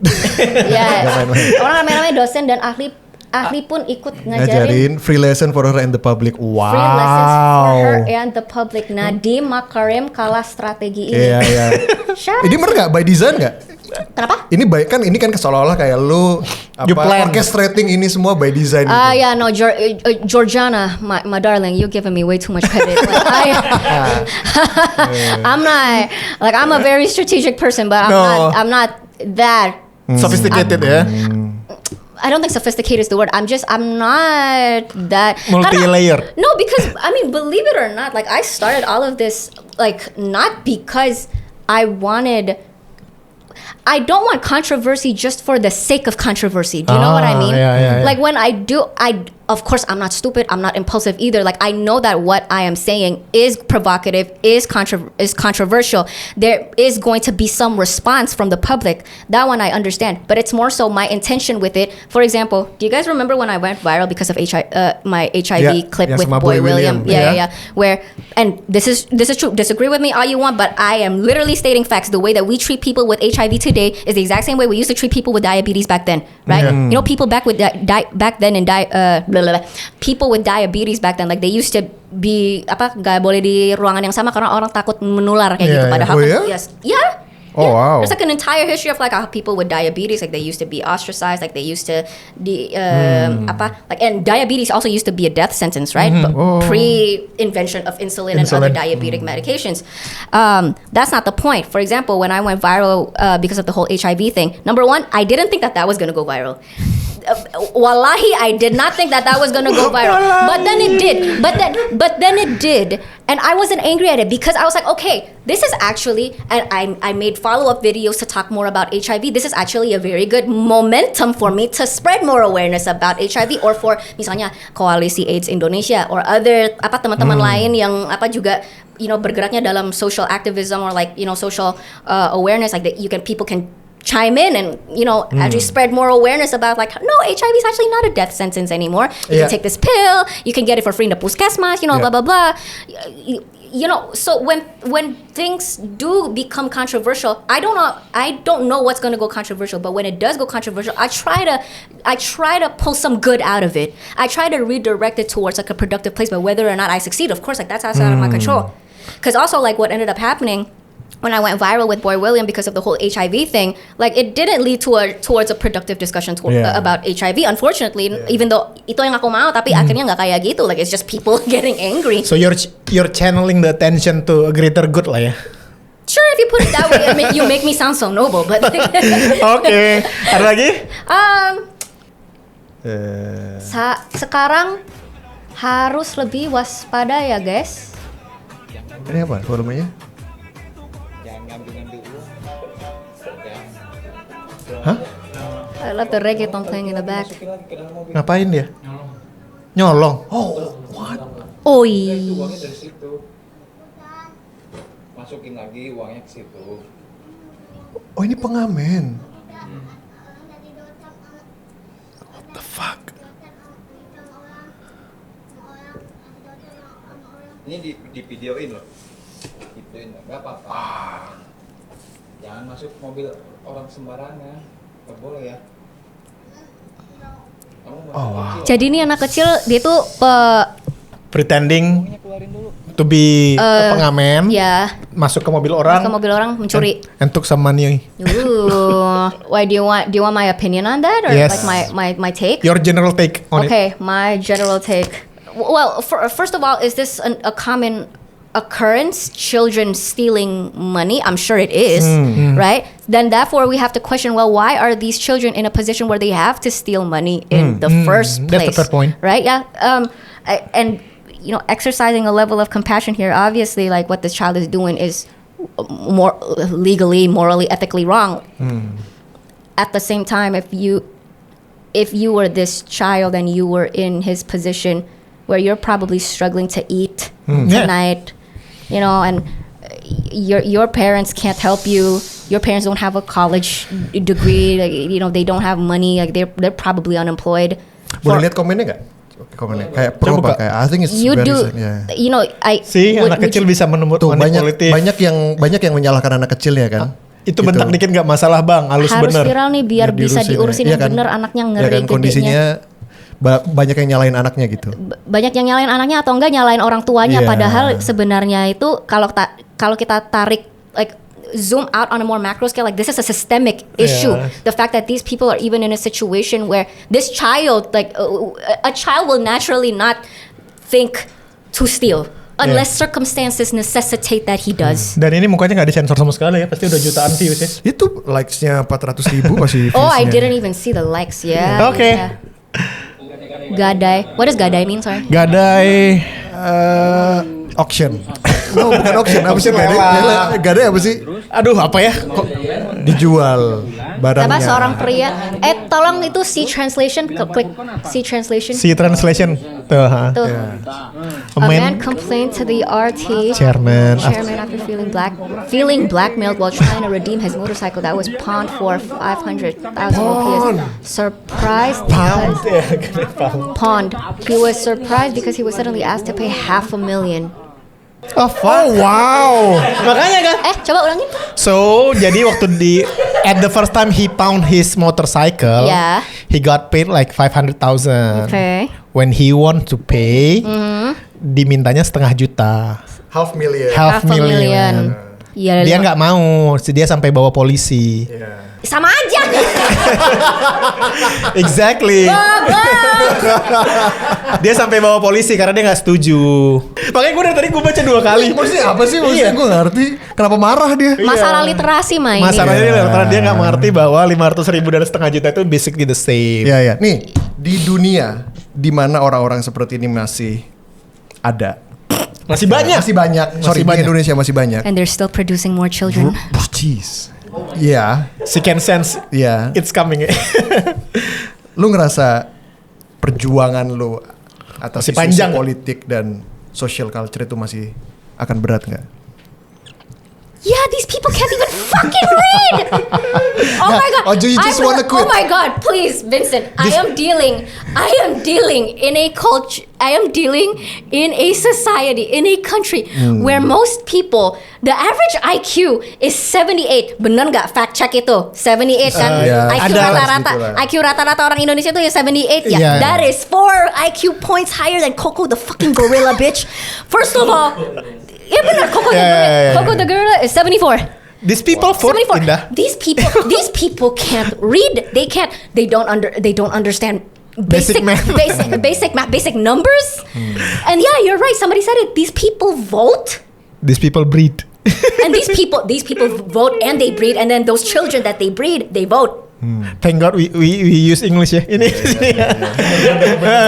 Ya, orang rame-rame dosen dan ahli pun ikut ngajarin Ngajarin free lesson for her and the public. free lessons for her Wow. and the public. Nadiem Makarim kalah strategi ini. Iya, iya. Shout Ini out. bener nggak by design nggak? Kenapa? Ini ini kan seolah-olah kayak lu You plan. orchestrating ini semua by design. Yeah, no, Georgiana, my darling, you're giving me way too much credit. Like, I'm not, like, I'm a very strategic person, but No. I'm not that. Sophisticated ya. I don't think sophisticated is the word. I'm not that Multi-layered. No, because I mean, believe it or not, like I started all of this like not because I don't want controversy just for the sake of controversy. Do you know what I mean? Yeah. Like when I do, of course, I'm not stupid. I'm not impulsive either. Like I know that what I am saying is provocative, is controversial. There is going to be some response from the public. That one I understand. But it's more so my intention with it. For example, do you guys remember when I went viral because of my HIV Yeah, clip yeah, with sama Boy Boy William? William. Yeah. Where, and this is true. Disagree with me all you want, but I am literally stating facts. The way that we treat people with HIV today is the exact same way we used to treat people with diabetes back then, right? Yeah. You know, people back with back then and people with diabetes back then, like they used to be nggak boleh di ruangan yang sama karena orang takut menular kayak gitu. Yeah, Padahal yeah. Oh, yeah? yes, yeah. Oh, wow. There's like an entire history of like how people with diabetes, like they used to be ostracized, like they used to and diabetes also used to be a death sentence, right? But pre-invention of insulin and other Insulin. diabetic medications. That's not the point. For example, when I went viral because of the whole HIV thing, number one, I didn't think that was going to go viral. Wallahi, I did not think that was gonna go viral, but then it did. But then it did, and I wasn't angry at it because I was like, okay, this is actually, and I made follow-up videos to talk more about HIV. This is actually a very good momentum for me to spread more awareness about HIV, or for misalnya Koalisi AIDS Indonesia or other teman-teman lain yang juga bergeraknya dalam social activism or like social awareness, like that people can chime in and actually spread more awareness about like, no, HIV is actually not a death sentence anymore. You can take this pill, you can get it for free in the puskesmas, blah blah blah. So when things do become controversial, I don't know what's going to go controversial, but when it does go controversial, I try to pull some good out of it. I try to redirect it towards like a productive place, but whether or not I succeed, of course, like that's outside of my control. Because also like what ended up happening when I went viral with Boy William because of the whole HIV thing, like it didn't lead towards a productive discussion about HIV. Unfortunately, even though itu yang aku mau, tapi akhirnya nggak kayak gitu. Like it's just people getting angry. So you're channeling the attention to a greater good lah ya. Sure, if you put it that way, you make me sound so noble. But Oke. Ada lagi? Sekarang harus lebih waspada ya guys. Ini apa volumenya? Hah? I love the reggaeton playing in the back. Ngapain dia? Nyolong. Oh, what? Oi. Uangnya dari situ. Masukin lagi uangnya ke situ. Oh, ini pengamen. What the fuck? Ini di videoin loh. Videoin enggak apa-apa. Jangan masuk mobil orang sembarangan. Enggak boleh ya. Kamu masuk kecil. Jadi ini anak kecil dia tuh Pretending Keluarin dulu. to be pengamen, ya masuk ke mobil orang, ke mobil orang mencuri. and took some money. Why do you want my opinion on that or Yes. like my take? Your general take on it. Okay, my general take. Well, first of all, is this a common occurrence? Children stealing money? I'm sure it is, right? Then therefore we have to question, well, why are these children in a position where they have to steal money in the first place? That's a fair point. Right? Yeah. And exercising a level of compassion here. Obviously, like what this child is doing is more legally, morally, ethically wrong. At the same time, if you were this child and you were in his position where you're probably struggling to eat tonight, and your parents can't help you. Your parents don't have a college degree. Like, they don't have money. Like they're probably unemployed. Boleh lihat komennya nggak? Komennya kayak pro Coba. apa kayak I think it's You very do, anak kecil bisa menemukan Tuh banyak manipulatif. yang menyalahkan anak kecil ya kan. Itu bentak dikit nggak masalah bang, halus harus bener. viral nih biar bisa diurusin yang bener, anaknya ngeri kan, gedenya. kondisinya banyak yang nyalain anaknya gitu. Banyak yang nyalain anaknya atau enggak nyalain orang tuanya. Iya. Padahal sebenarnya itu kalau kita tarik like zoom out on a more macro scale, like this is a systemic issue. The fact that these people are even in a situation where this child, like a child will naturally not think to steal unless circumstances necessitate that he does. Dan ini mukanya nggak disensor sama sekali ya, pasti udah jutaan views ya. Itu likes-nya 400.000 masih Oh, I views-nya. didn't even see the likes. Yeah. Okay. Yeah. Gadai. What does gadai mean? Sorry. Gadai. Auction. No, bukan auction. Apa sih gadai apa sih? Aduh apa ya? Kok Dijual barangnya. Apa seorang pria? Tolong itu see translation. Klik see translation. si translation tuh. Tuh. A A man man complained to the RT chairman. after feeling blackmailed while trying to redeem his motorcycle that was pawned for 500,000 rupiah. Surprised Pound. because pawned. He was surprised because he was suddenly asked to pay $500,000. Oh wow. Makanya kan. Coba ulangin. So jadi waktu at the first time he found his motorcycle, Yeah. he got paid like 500,000. Okay. When he want to pay, dimintanya setengah juta, Half million. half million. Iya. Dia nggak mau, dia sampai bawa polisi. Sama aja. Exactly. Dia sampai bawa polisi karena dia nggak setuju. Makanya gue dari tadi gue baca 2 kali. Maksudnya apa sih? Maksudnya gue nggak ngerti. Kenapa marah dia? Masalah literasi mah ini. Masalahnya karena dia nggak mengerti bahwa 500.000 dan setengah juta itu basically the same. Ya. Nih, di dunia di mana orang-orang seperti ini masih ada. Masih banyak. Masih banyak. Sorry, di banyak. Indonesia masih banyak. And they're still producing more children. Jeez. Iya. She can sense Iya. it's coming. Lu ngerasa perjuangan lu atas Masih isu panjang. politik dan social culture itu masih akan berat nggak? Yeah, these people can't even fucking read. Oh my god. Oh, you just wanna quit. Oh my god, please, Vincent. I am dealing in a culture. I am dealing in a society, in a country where most people, the average IQ is 78. Bener nggak? Fact check itu. 78 kan? Ya, IQ ada rata-rata. segitulah. IQ rata-rata orang Indonesia itu ya 78 ya. Yeah. That is 4 IQ points higher than Coco the fucking gorilla, bitch. First of all, yeah, bener. Coco the gorilla is 74. These people vote 74. Indah. These people can't read. They don't understand Basic math. basic numbers. And yeah, you're right. Somebody said it. These people vote, These people breed. and these people vote and they breed, and then those children that they breed, they vote. Thank God we use English ya. Ini.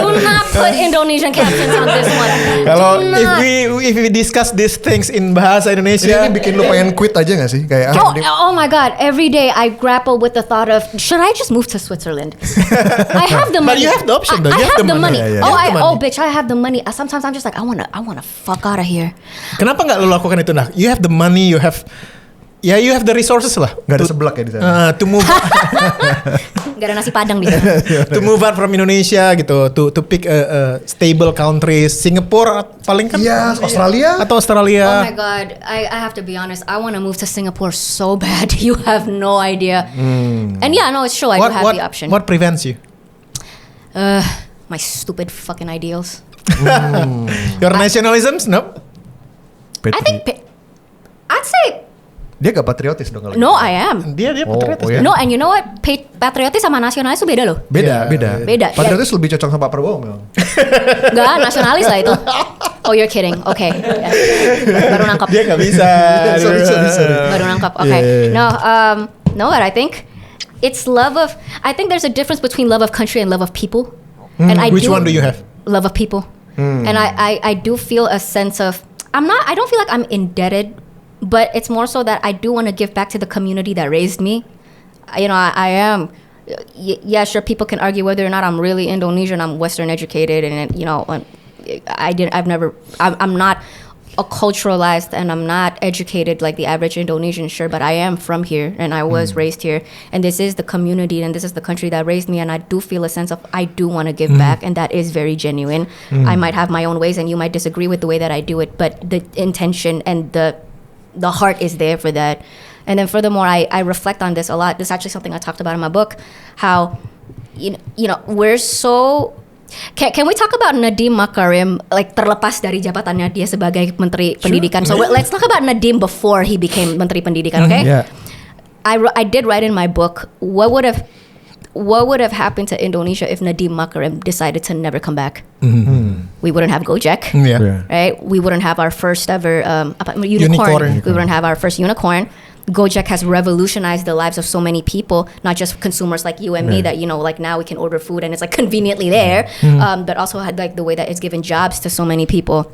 Do not put Indonesian captions on this one. Kalau Do not. if we discuss these things in bahasa Indonesia, Ini bikin lu pengen quit aja gak sih? Kayak Oh my God! Every day I grapple with the thought of should I just move to Switzerland? I have the But money. you have the option, though. I You have the money. Yeah, yeah, Oh, You have the money. bitch! I have the money. Sometimes I'm just like I wanna fuck out of here. kenapa nggak lo lakukan itu nah? You have the money, you have the resources lah. Gak ada seblak ya di sana. To move Gak ada nasi padang di sana. to move out from Indonesia gitu, to pick a stable country, Singapore paling kan? Iya, Australia. Atau Oh Australia. my God! I have to be honest. I want to move to Singapore so bad. You have no idea. And yeah, no, it's true. I do have the option. What prevents you? My stupid fucking ideals. Your nationalisms? No. I think I'd say Dia gak patriotis dong kalau no. gitu. I am. Dia patriotis. ya? No, and you know what? Patriotis sama nasionalis itu beda loh. Beda. Beda. Patriotis lebih cocok sama Pak Prabowo memang. Enggak, nasionalis lah itu. Oh, you're kidding. Oke. Baru nangkap. Dia nggak bisa. Sorry. Baru nangkap. Oke. Yeah. No, what I think it's love of. I think there's a difference between love of country and love of people. And I Which one do you have? Love of people. And I do feel a sense of I don't feel like I'm indebted, but it's more so that I do want to give back to the community that raised me. You know, I am. Yeah, sure. People can argue whether or not I'm really Indonesian. I'm Western educated, and you know, I'm not culturalized, and I'm not educated like the average Indonesian. Sure, but I am from here, and I was raised here, and this is the community, and this is the country that raised me, and I do feel a sense of I do want to give back, and that is very genuine. I might have my own ways, and you might disagree with the way that I do it, but the intention and the heart is there for that. And then furthermore, I reflect on this a lot. This is actually something I talked about in my book, how you know we're so. Can we talk about Nadiem Makarim, like terlepas dari jabatannya dia sebagai Menteri Pendidikan? So let's talk about Nadiem before he became Menteri Pendidikan, okay? Yeah. I did write in my book what would have happened to Indonesia if Nadiem Makarim decided to never come back. We wouldn't have Gojek, Yeah. right? We wouldn't have our first ever unicorn. We wouldn't have our first unicorn. Gojek has revolutionized the lives of so many people, not just consumers like you and me that, you know, like now we can order food and it's like conveniently there, but also had like the way that it's given jobs to so many people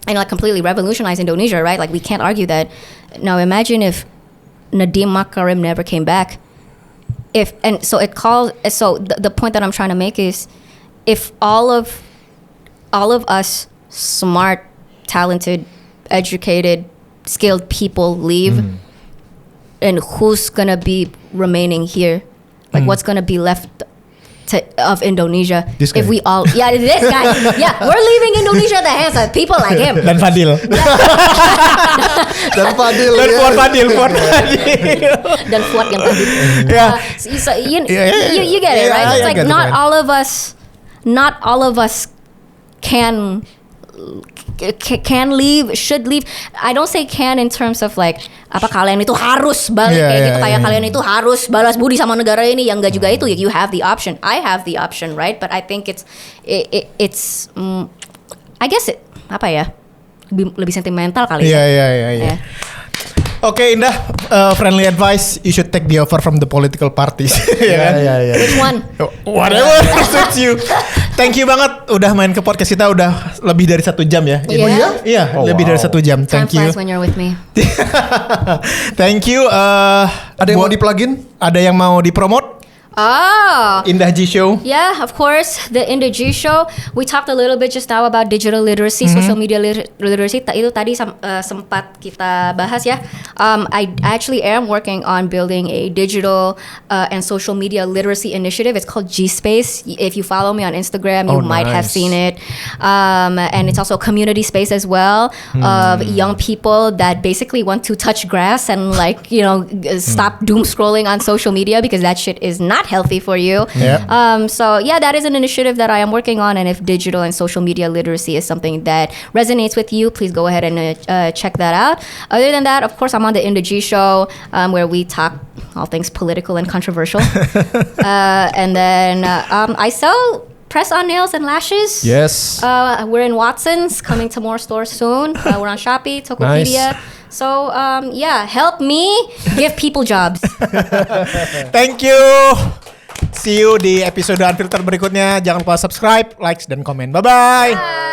and like completely revolutionized Indonesia, right? Like we can't argue that. Now imagine if Nadiem Makarim never came back. The point that I'm trying to make is if all of us smart, talented, educated, skilled people leave, and who's gonna be remaining here? Like what's gonna be left of Indonesia? This guy. If we all, this guy, we're leaving Indonesia at the hands of people like him. Dan Fadil. Dan Fadil. Dan Fuad Fadil. Dan Fuad yang tadi. Yeah. So you get it, right? Yeah, It's I like get the not point. all of us can leave, should leave. I don't say can in terms of like apa kalian itu harus balik kayak gitu, kayak kalian itu harus balas budi sama negara ini, yang enggak juga itu. You have the option. I have the option, right? But I think it's I guess apa ya? Lebih sentimental kali ya. Iya. Oke, Indah, friendly advice, you should take the offer from the political parties. Iya. Which one? Whatever suits you. Thank you banget udah main ke podcast kita, udah lebih dari 1 jam ya. Iya? Oh, iya? Iya, Oh, lebih dari wow. 1 jam. Time Thank you. flies when you're with me. Thank you. Ada yang mau di-plugin? Ada yang mau dipromot? Oh. Indah G Show. Yeah, of course, the Indah G Show. We talked a little bit just now about digital literacy, social media literacy. Itu tadi sempat kita bahas ya. I actually am working on building a digital and social media literacy initiative. It's called G Space. If you follow me on Instagram, you might have seen it. And it's also a community space as well of young people that basically want to touch grass and like, you know, stop doom scrolling on social media because that shit is not healthy for you. So yeah, that is an initiative that I am working on, and if digital and social media literacy is something that resonates with you, please go ahead and check that out. Other than that, of course, I'm on the Indah G Show, where we talk all things political and controversial. And then I sell press-on nails and lashes. Yes. We're in Watson's, coming to more stores soon. We're on Shopee, Tokopedia. So yeah, help me give people jobs. Thank you. See you di episode Unfiltered berikutnya. Jangan lupa subscribe, likes, dan komen. Bye-bye. Bye.